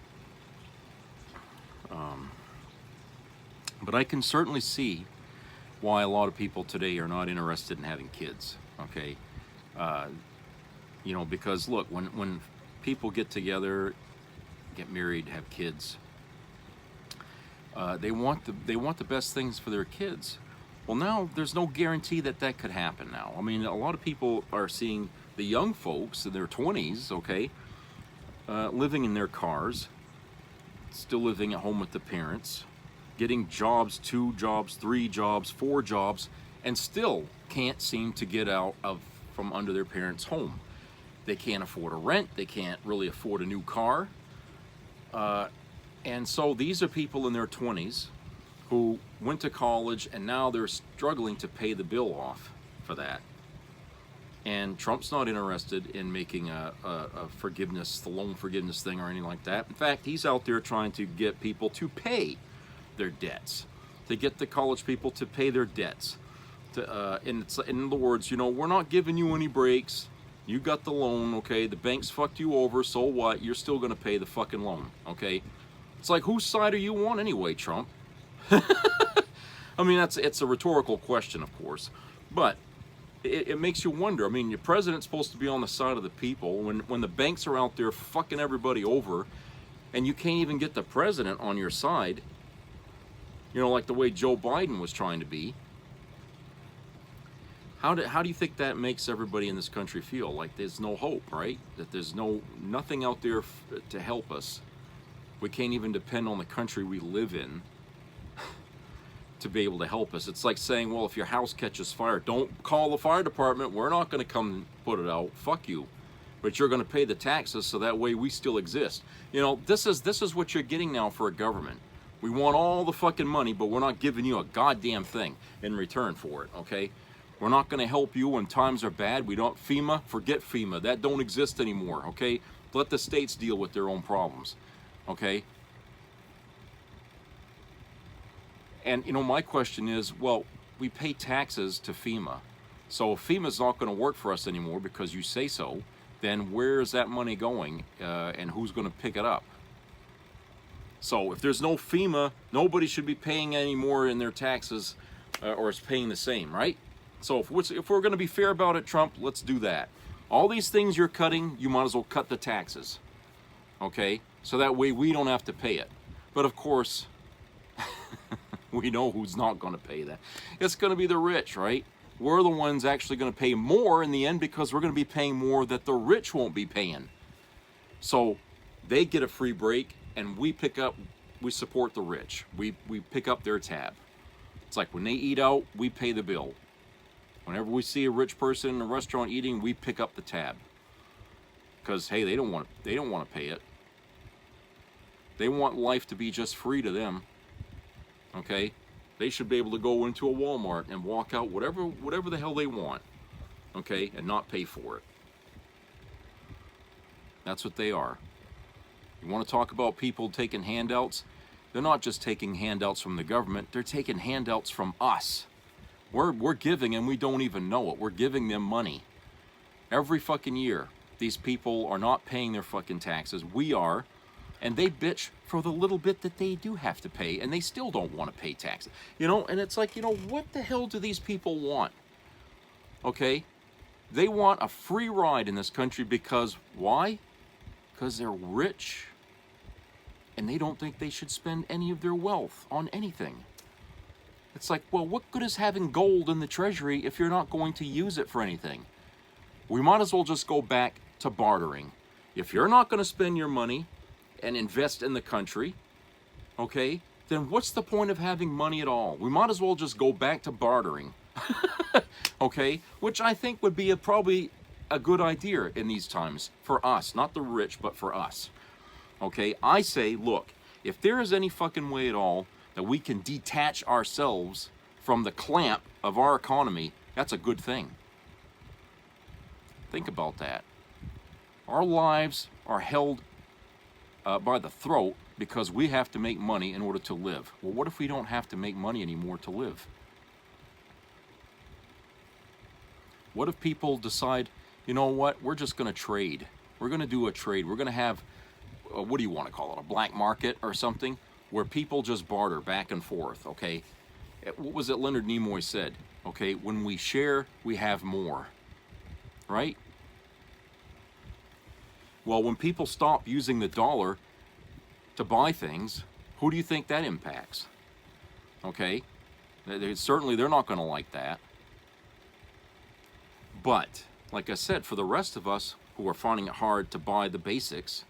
but I can certainly see why a lot of people today are not interested in having kids, okay? You know, because look, when people get together, get married, have kids, they want the best things for their kids. Well, now there's no guarantee that could happen now. I mean, a lot of people are seeing the young folks in their 20s, okay, living in their cars, still living at home with the parents, getting jobs, 2 jobs, 3 jobs, 4 jobs, and still can't seem to get out from under their parents' home. They can't afford a rent. They can't really afford a new car. And so these are people in their 20s who went to college, and now they're struggling to pay the bill off for that. And Trump's not interested in making a forgiveness, the loan forgiveness thing or anything like that. In fact, he's out there trying to get people to pay their debts, to get the college people to pay their debts. In other words, you know, we're not giving you any breaks. You got the loan, okay? The bank's fucked you over, so what? You're still gonna pay the fucking loan, okay? It's like, whose side are you on anyway, Trump? I mean, it's a rhetorical question, of course, but it makes you wonder. I mean, your president's supposed to be on the side of the people when the banks are out there fucking everybody over, and you can't even get the president on your side, you know, like the way Joe Biden was trying to be. How do you think that makes everybody in this country feel? Like there's no hope, right? That there's nothing out there to help us. We can't even depend on the country we live in to be able to help us. It's like saying, well, if your house catches fire, don't call the fire department. We're not going to come put it out. Fuck you. But you're going to pay the taxes so that way we still exist. You know, this is what you're getting now for a government. We want all the fucking money, but we're not giving you a goddamn thing in return for it, okay? We're not going to help you when times are bad. We don't, FEMA, forget FEMA. That don't exist anymore, okay? Let the states deal with their own problems, okay? And, you know, my question is, well, we pay taxes to FEMA. So if FEMA's not going to work for us anymore because you say so, then where is that money going and who's going to pick it up? So if there's no FEMA, nobody should be paying any more in their taxes or is paying the same, right? So if we're going to be fair about it, Trump, let's do that. All these things you're cutting, you might as well cut the taxes, okay? So that way we don't have to pay it. But of course, we know who's not going to pay that. It's going to be the rich, right? We're the ones actually going to pay more in the end because we're going to be paying more that the rich won't be paying. So they get a free break. And we support the rich. We pick up their tab. It's like when they eat out, we pay the bill. Whenever we see a rich person in a restaurant eating, we pick up the tab. Because hey, they don't want to pay it. They want life to be just free to them. Okay? They should be able to go into a Walmart and walk out whatever the hell they want. Okay? And not pay for it. That's what they are. You want to talk about people taking handouts? They're not just taking handouts from the government, they're taking handouts from us. We're giving and we don't even know it. We're giving them money. Every fucking year, these people are not paying their fucking taxes. We are, and they bitch for the little bit that they do have to pay, and they still don't want to pay taxes. You know, and it's like, you know, what the hell do these people want? Okay? They want a free ride in this country because, why? Because they're rich. And they don't think they should spend any of their wealth on anything. It's like, well, what good is having gold in the treasury if you're not going to use it for anything? We might as well just go back to bartering. If you're not going to spend your money and invest in the country, okay, then what's the point of having money at all? We might as well just go back to bartering, okay, which I think would be probably a good idea in these times for us, not the rich, but for us. Okay, I say, look, if there is any fucking way at all that we can detach ourselves from the clamp of our economy, that's a good thing. Think about that. Our lives are held by the throat because we have to make money in order to live. Well, what if we don't have to make money anymore to live? What if people decide, you know what, we're just going to trade. We're going to do a trade. We're going to have, what do you want to call it, a black market or something, where people just barter back and forth, okay? What was it Leonard Nimoy said? Okay, when we share, we have more, right? Well, when people stop using the dollar to buy things, who do you think that impacts? Okay, certainly they're not going to like that. But, like I said, for the rest of us who are finding it hard to buy the basics,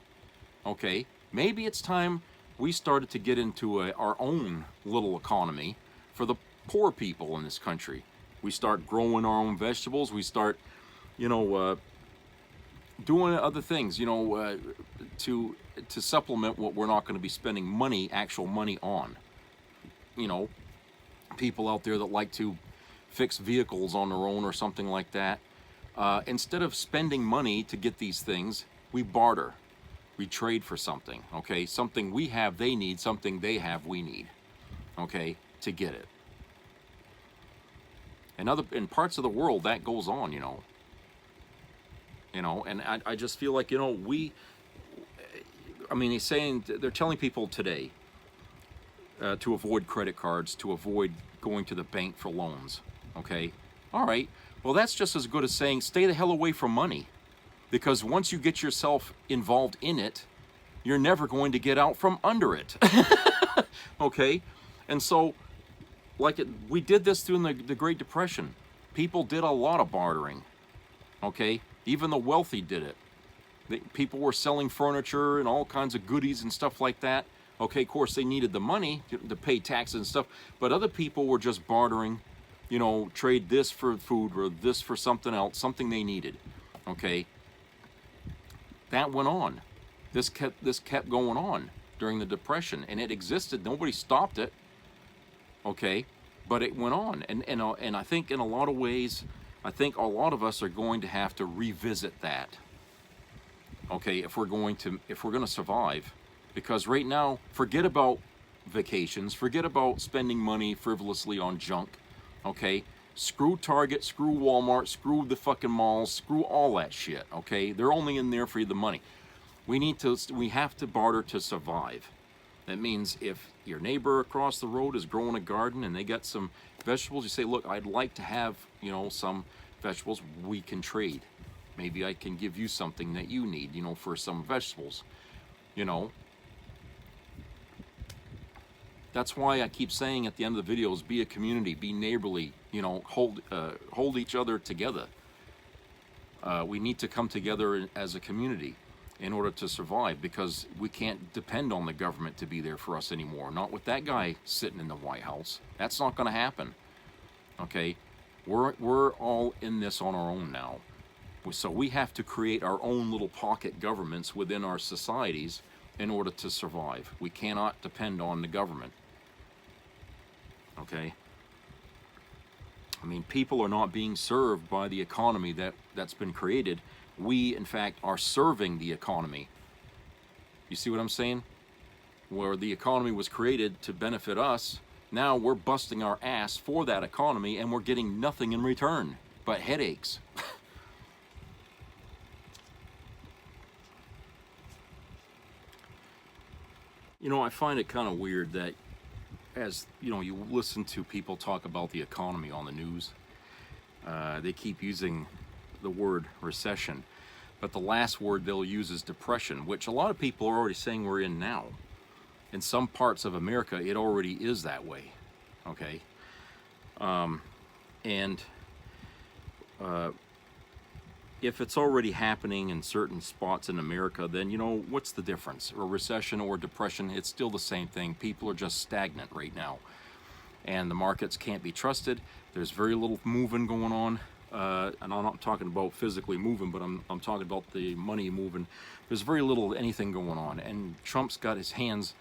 okay, maybe it's time we started to get into our own little economy for the poor people in this country. We start growing our own vegetables. We start, you know, doing other things, you know, to supplement what we're not going to be spending money, actual money on. You know, people out there that like to fix vehicles on their own or something like that. Instead of spending money to get these things, we barter. We trade for something, okay? Something we have, they need. Something they have, we need, okay, to get it. In parts of the world, that goes on, you know. You know, and I just feel like, you know, I mean, they're telling people today to avoid credit cards, to avoid going to the bank for loans, okay? All right, well, that's just as good as saying stay the hell away from money. Because once you get yourself involved in it, you're never going to get out from under it. Okay? And so, we did this during the Great Depression. People did a lot of bartering. Okay? Even the wealthy did it. People were selling furniture and all kinds of goodies and stuff like that. Okay, of course, they needed the money to pay taxes and stuff, but other people were just bartering, you know, trade this for food or this for something else, something they needed. Okay, that went on. This kept going on during the Depression, and it existed. Nobody stopped it. Okay, but it went on, and I think in a lot of ways, I think a lot of us are going to have to revisit that. Okay, if we're going to survive, because right now, forget about vacations, forget about spending money frivolously on junk. Okay, screw Target, screw Walmart, screw the fucking malls, screw all that shit. Okay, they're only in there for the money. We have to barter to survive. That means if your neighbor across the road is growing a garden and they got some vegetables, you say, look, I'd like to have, you know, some vegetables. We can trade. Maybe I can give you something that you need, you know, for some vegetables, you know. That's why I keep saying at the end of the videos, be a community, be neighborly, you know, hold each other together. We need to come together as a community in order to survive, because we can't depend on the government to be there for us anymore. Not with that guy sitting in the White House. That's not going to happen. Okay, we're all in this on our own now. So we have to create our own little pocket governments within our societies in order to survive. We cannot depend on the government. Okay? I mean, people are not being served by the economy that's been created. We, in fact, are serving the economy. You see what I'm saying? Where the economy was created to benefit us, now we're busting our ass for that economy and we're getting nothing in return but headaches. You know, I find it kind of weird that, as you know, you listen to people talk about the economy on the news, they keep using the word recession, but the last word they'll use is depression, which a lot of people are already saying we're in now. In some parts of America, it already is that way. Okay, if it's already happening in certain spots in America, then, you know, what's the difference? A recession or depression, it's still the same thing. People are just stagnant right now, and the markets can't be trusted. There's very little moving going on, and I'm not talking about physically moving, but I'm talking about the money moving. There's very little anything going on, and Trump's got his hands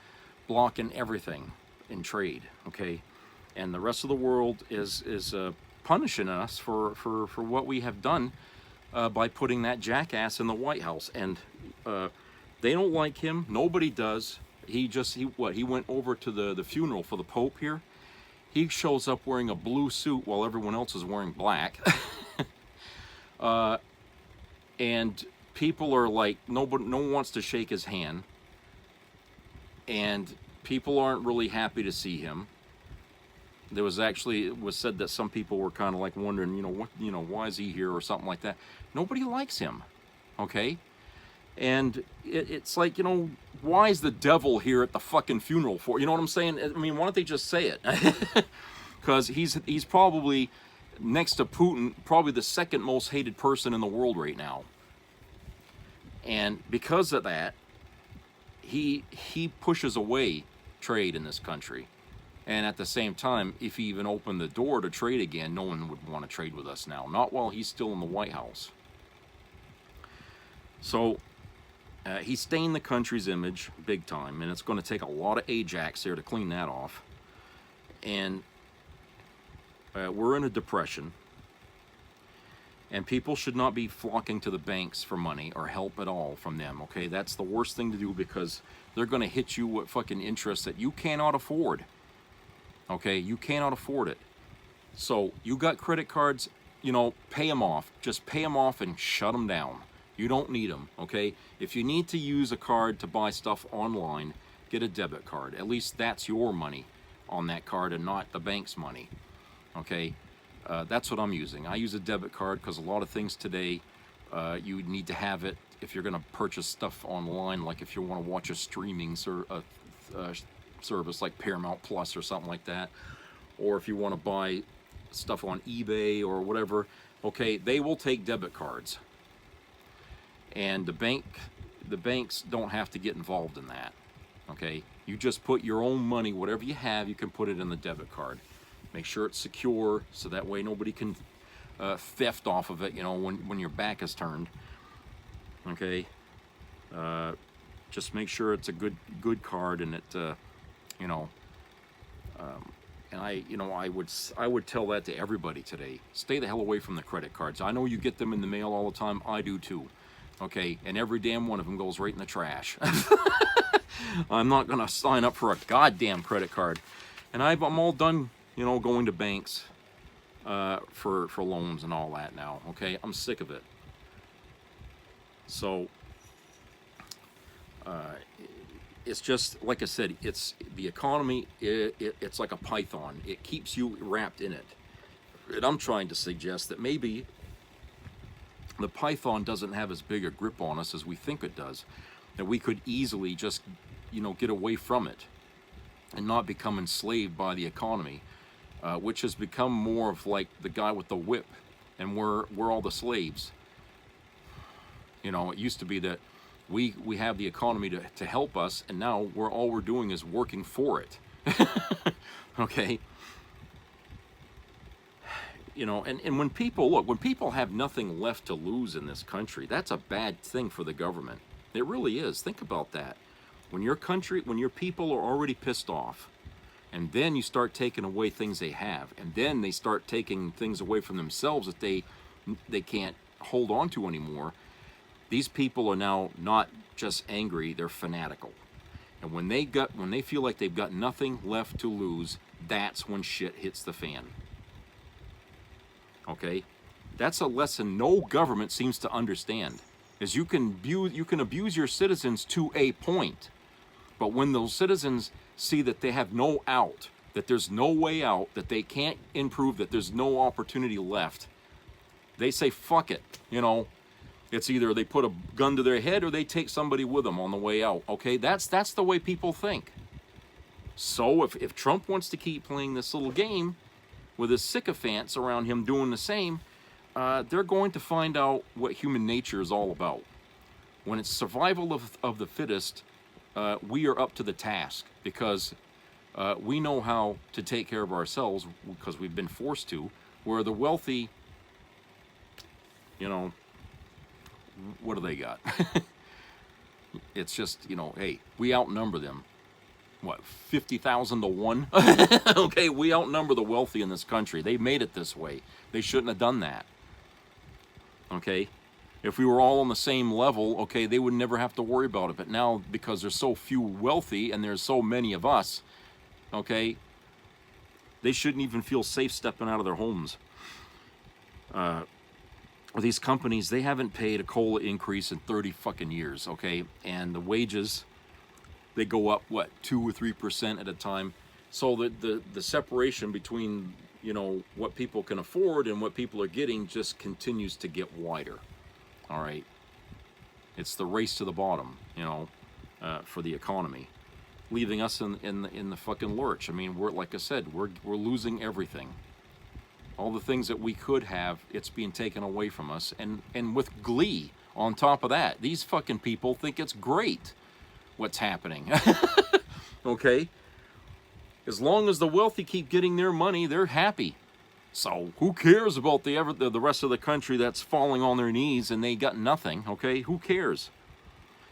blocking everything in trade. Okay, and the rest of the world is punishing us for what we have done. By putting that jackass in the White House, and they don't like him. Nobody does. He went over to the funeral for the Pope here. He shows up wearing a blue suit while everyone else is wearing black. And people are like, no one wants to shake his hand, and people aren't really happy to see him. There was actually, it was said that some people were kind of like wondering, why is he here or something like that. Nobody likes him, okay? And it's like, why is the devil here at the fucking funeral for? You know what I'm saying? I mean, why don't they just say it? Because he's probably, next to Putin, probably the second most hated person in the world right now. And because of that, he pushes away trade in this country. And at the same time, if he even opened the door to trade again, no one would want to trade with us now. Not while he's still in the White House. So he stained the country's image big time, and it's going to take a lot of Ajax there to clean that off. And we're in a depression, and people should not be flocking to the banks for money or help at all from them. Okay, that's the worst thing to do, because they're going to hit you with fucking interest that you cannot afford. Okay, you cannot afford it. So you got credit cards, pay them off. Just pay them off and shut them down. You don't need them, okay? If you need to use a card to buy stuff online, get a debit card. At least that's your money on that card and not the bank's money, okay? That's what I'm using. I use a debit card because a lot of things today, you would need to have it if you're going to purchase stuff online, like if you want to watch a streaming service like Paramount Plus or something like that, or if you want to buy stuff on eBay or whatever, okay, they will take debit cards, and the banks don't have to get involved in that. Okay, You just put your own money, whatever you have, you can put it in the debit card. Make sure it's secure, so that way nobody can theft off of it, you know, when your back is turned. Okay, just make sure it's a good card, and it, you know, and I would tell that to everybody today. Stay the hell away from the credit cards. I know you get them in the mail all the time. I do too. Okay, and every damn one of them goes right in the trash. I'm not gonna sign up for a goddamn credit card, and I'm all done, you know, going to banks for loans and all that now. Okay, I'm sick of it. So it's just like I said, it's the economy. It's like a python. It keeps you wrapped in it. And I'm trying to suggest that maybe the python doesn't have as big a grip on us as we think it does. That we could easily just, you know, get away from it and not become enslaved by the economy, which has become more of like the guy with the whip, and we're all the slaves. You know, it used to be that we have the economy to help us, and now all we're doing is working for it. Okay. You know, and when people have nothing left to lose in this country, that's a bad thing for the government. It really is. Think about that. When your people are already pissed off, and then you start taking away things they have, and then they start taking things away from themselves that they can't hold on to anymore. These people are now not just angry, they're fanatical. And when they feel like they've got nothing left to lose, that's when shit hits the fan. Okay? That's a lesson no government seems to understand. Is you can abuse your citizens to a point, but when those citizens see that they have no out, that there's no way out, that they can't improve, that there's no opportunity left, they say fuck it. You know, it's either they put a gun to their head or they take somebody with them on the way out. Okay, that's the way people think. So if Trump wants to keep playing this little game with his sycophants around him doing the same, they're going to find out what human nature is all about. When it's survival of the fittest, we are up to the task, because we know how to take care of ourselves because we've been forced to, where the wealthy, you know, what do they got? It's just, you know, hey, we outnumber them. What, 50,000 to 1? Okay, we outnumber the wealthy in this country. They made it this way. They shouldn't have done that. Okay? If we were all on the same level, okay, they would never have to worry about it. But now, because there's so few wealthy and there's so many of us, okay, they shouldn't even feel safe stepping out of their homes. These companies, they haven't paid a COLA increase in 30 fucking years, okay? And the wages, they go up, what, 2 or 3% at a time. So the separation between, you know, what people can afford and what people are getting just continues to get wider. All right, it's the race to the bottom, you know, for the economy, leaving us in the fucking lurch. I mean, like I said, we're losing everything. All the things that we could have, it's being taken away from us, and with glee on top of that. These fucking people think it's great what's happening. Okay, as long as the wealthy keep getting their money, they're happy. So who cares about the rest of the country that's falling on their knees and they got nothing? Okay, who cares?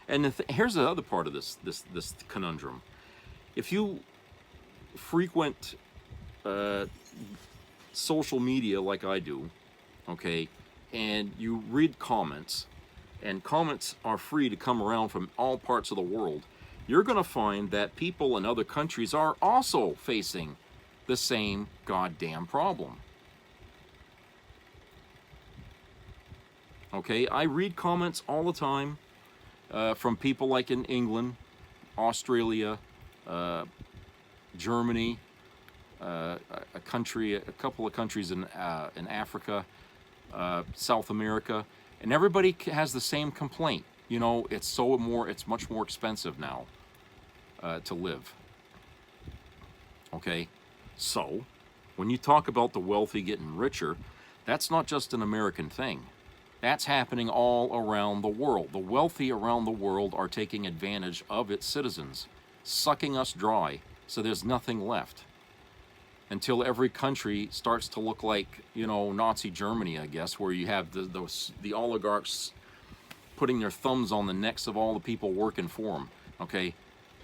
And here's the other part of this conundrum. If you frequent social media like I do, okay, and you read comments, and comments are free to come around from all parts of the world, you're going to find that people in other countries are also facing the same goddamn problem. Okay, I read comments all the time from people like in England, Australia, Germany, a couple of countries in Africa, South America, and everybody has the same complaint. You know, it's much more expensive now to live. Okay, so when you talk about the wealthy getting richer, that's not just an American thing. That's happening all around the world. The wealthy around the world are taking advantage of its citizens. sucking us dry, so there's nothing left. Until every country starts to look like, you know, Nazi Germany, I guess, where you have the oligarchs putting their thumbs on the necks of all the people working for them, okay?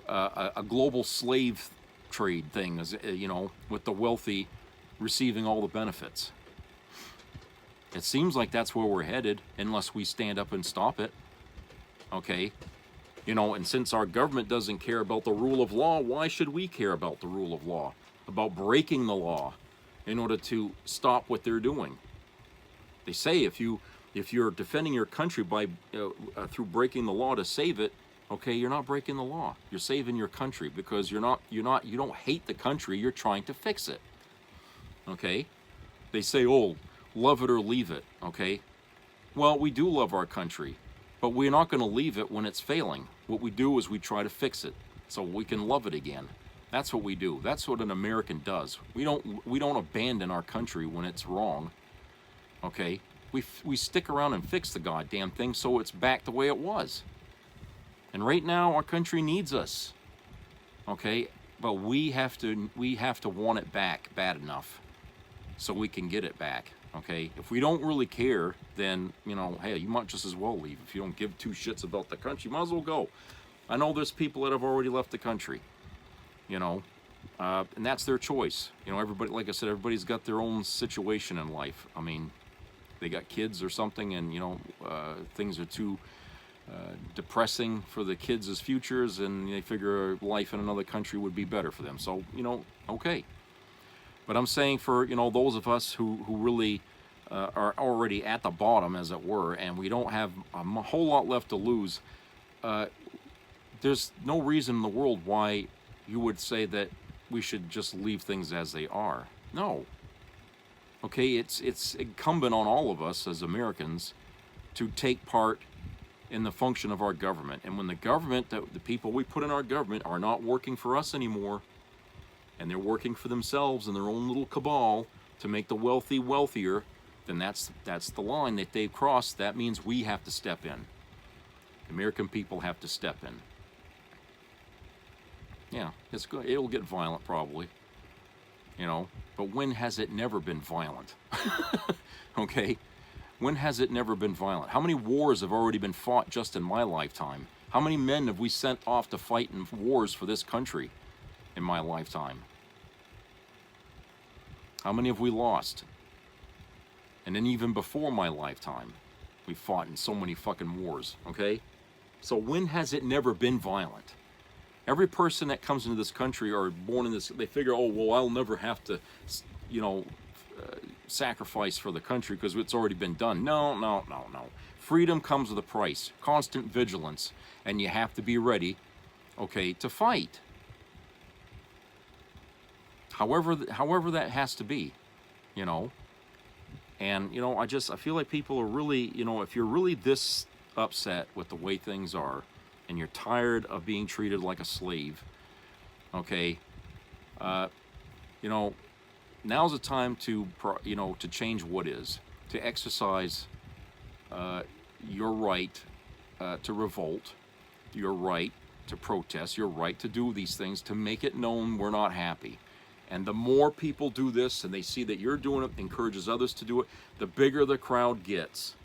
A global slave trade thing, you know, with the wealthy receiving all the benefits. It seems like that's where we're headed, unless we stand up and stop it, okay? You know, and since our government doesn't care about the rule of law, why should we care about the rule of law? About breaking the law in order to stop what they're doing. They say if you're defending your country by through breaking the law to save it, okay, you're not breaking the law. You're saving your country because you don't hate the country, you're trying to fix it. Okay? They say, "Oh, love it or leave it." Okay? Well, we do love our country, but we're not going to leave it when it's failing. What we do is we try to fix it so we can love it again. That's what we do. That's what an American does. We don't abandon our country when it's wrong. Okay? We stick around and fix the goddamn thing so it's back the way it was. And right now our country needs us. Okay? But we have to want it back bad enough so we can get it back. Okay? If we don't really care, then, you know, hey, you might just as well leave. If you don't give two shits about the country, you might as well go. I know there's people that have already left the country. You know, and that's their choice. You know, everybody, like I said, everybody's got their own situation in life. I mean, they got kids or something, and, you know, things are too depressing for the kids' futures, and they figure life in another country would be better for them. So, you know, okay. But I'm saying for, you know, those of us who really are already at the bottom, as it were, and we don't have a whole lot left to lose, there's no reason in the world why you would say that we should just leave things as they are. No. Okay, it's incumbent on all of us as Americans to take part in the function of our government. And when the government, the people we put in our government are not working for us anymore, and they're working for themselves and their own little cabal to make the wealthy wealthier, then that's the line that they've crossed. That means we have to step in. The American people have to step in. Yeah, it's good. It'll get violent probably, you know, but when has it never been violent? Okay, when has it never been violent? How many wars have already been fought just in my lifetime? How many men have we sent off to fight in wars for this country in my lifetime? How many have we lost? And then even before my lifetime, we fought in so many fucking wars, okay? So when has it never been violent? Every person that comes into this country or born in this, they figure, oh, well, I'll never have to, you know, sacrifice for the country because it's already been done. No. Freedom comes with a price, constant vigilance, and you have to be ready, okay, to fight. However that has to be, you know. And, you know, I feel like people are really, you know, if you're really this upset with the way things are, and you're tired of being treated like a slave, okay, you know, now's the time to, you know, to change what is, to exercise your right to revolt, your right to protest, your right to do these things, to make it known we're not happy. And the more people do this and they see that you're doing it, encourages others to do it, the bigger the crowd gets,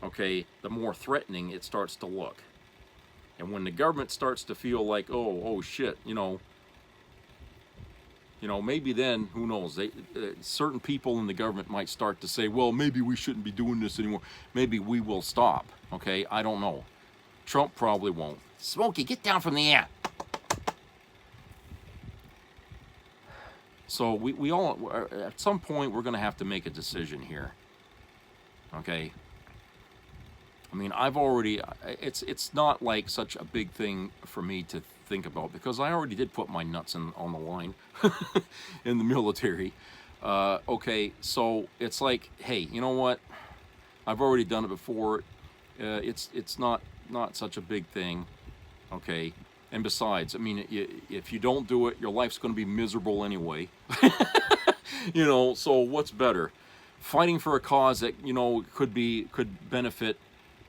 okay, the more threatening it starts to look. And when the government starts to feel like, oh shit, you know, maybe then, who knows, certain people in the government might start to say, well, maybe we shouldn't be doing this anymore. Maybe we will stop, okay? I don't know. Trump probably won't. Smokey, get down from the air. So we all, at some point, we're going to have to make a decision here, okay? I mean, I've already, it's not like such a big thing for me to think about because I already did put my nuts on the line in the military. Okay, so it's like, hey, you know what? I've already done it before. It's not such a big thing, okay? And besides, I mean, if you don't do it, your life's going to be miserable anyway. You know, so what's better? Fighting for a cause that, you know, could benefit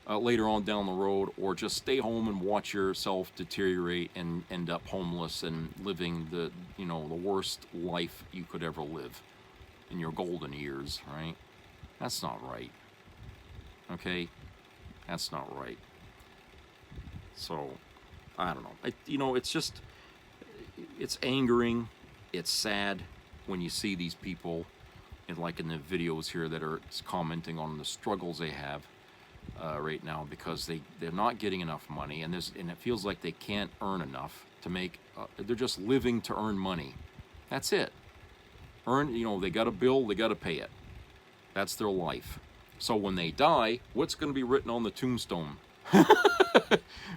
later on down the road, or just stay home and watch yourself deteriorate and end up homeless and living the, you know, the worst life you could ever live in your golden years, right? That's not right. Okay? That's not right. So, I don't know. You know, it's just, it's angering. It's sad when you see these people, and like in the videos here, that are commenting on the struggles they have right now, because they're not getting enough money, and it feels like they can't earn enough to make. They're just living to earn money. That's it. You know, they got a bill, they got to pay it. That's their life. So when they die, what's going to be written on the tombstone?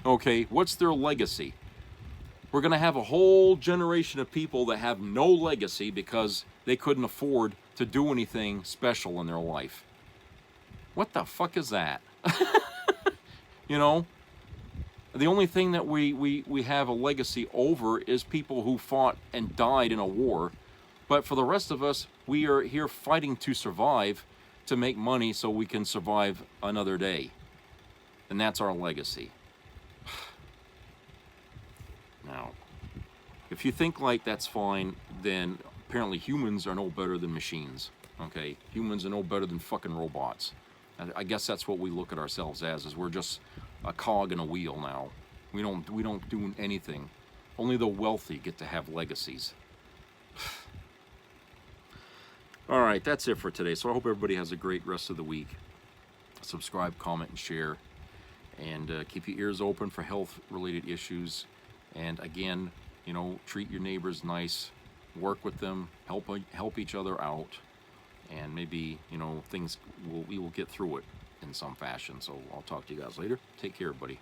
Okay, what's their legacy? We're going to have a whole generation of people that have no legacy because they couldn't afford to do anything special in their life. What the fuck is that? You know, the only thing that we have a legacy over is people who fought and died in a war. But for the rest of us, we are here fighting to survive, to make money so we can survive another day. And that's our legacy. Now, if you think like that's fine, then apparently humans are no better than machines. Okay? Humans are no better than fucking robots. I guess that's what we look at ourselves as, is we're just a cog in a wheel now. We don't do anything. Only the wealthy get to have legacies. All right, that's it for today. So I hope everybody has a great rest of the week. Subscribe, comment, and share. And keep your ears open for health-related issues. And again, you know, treat your neighbors nice. Work with them. Help each other out. And maybe, you know, we will get through it in some fashion. So I'll talk to you guys later. Take care, everybody.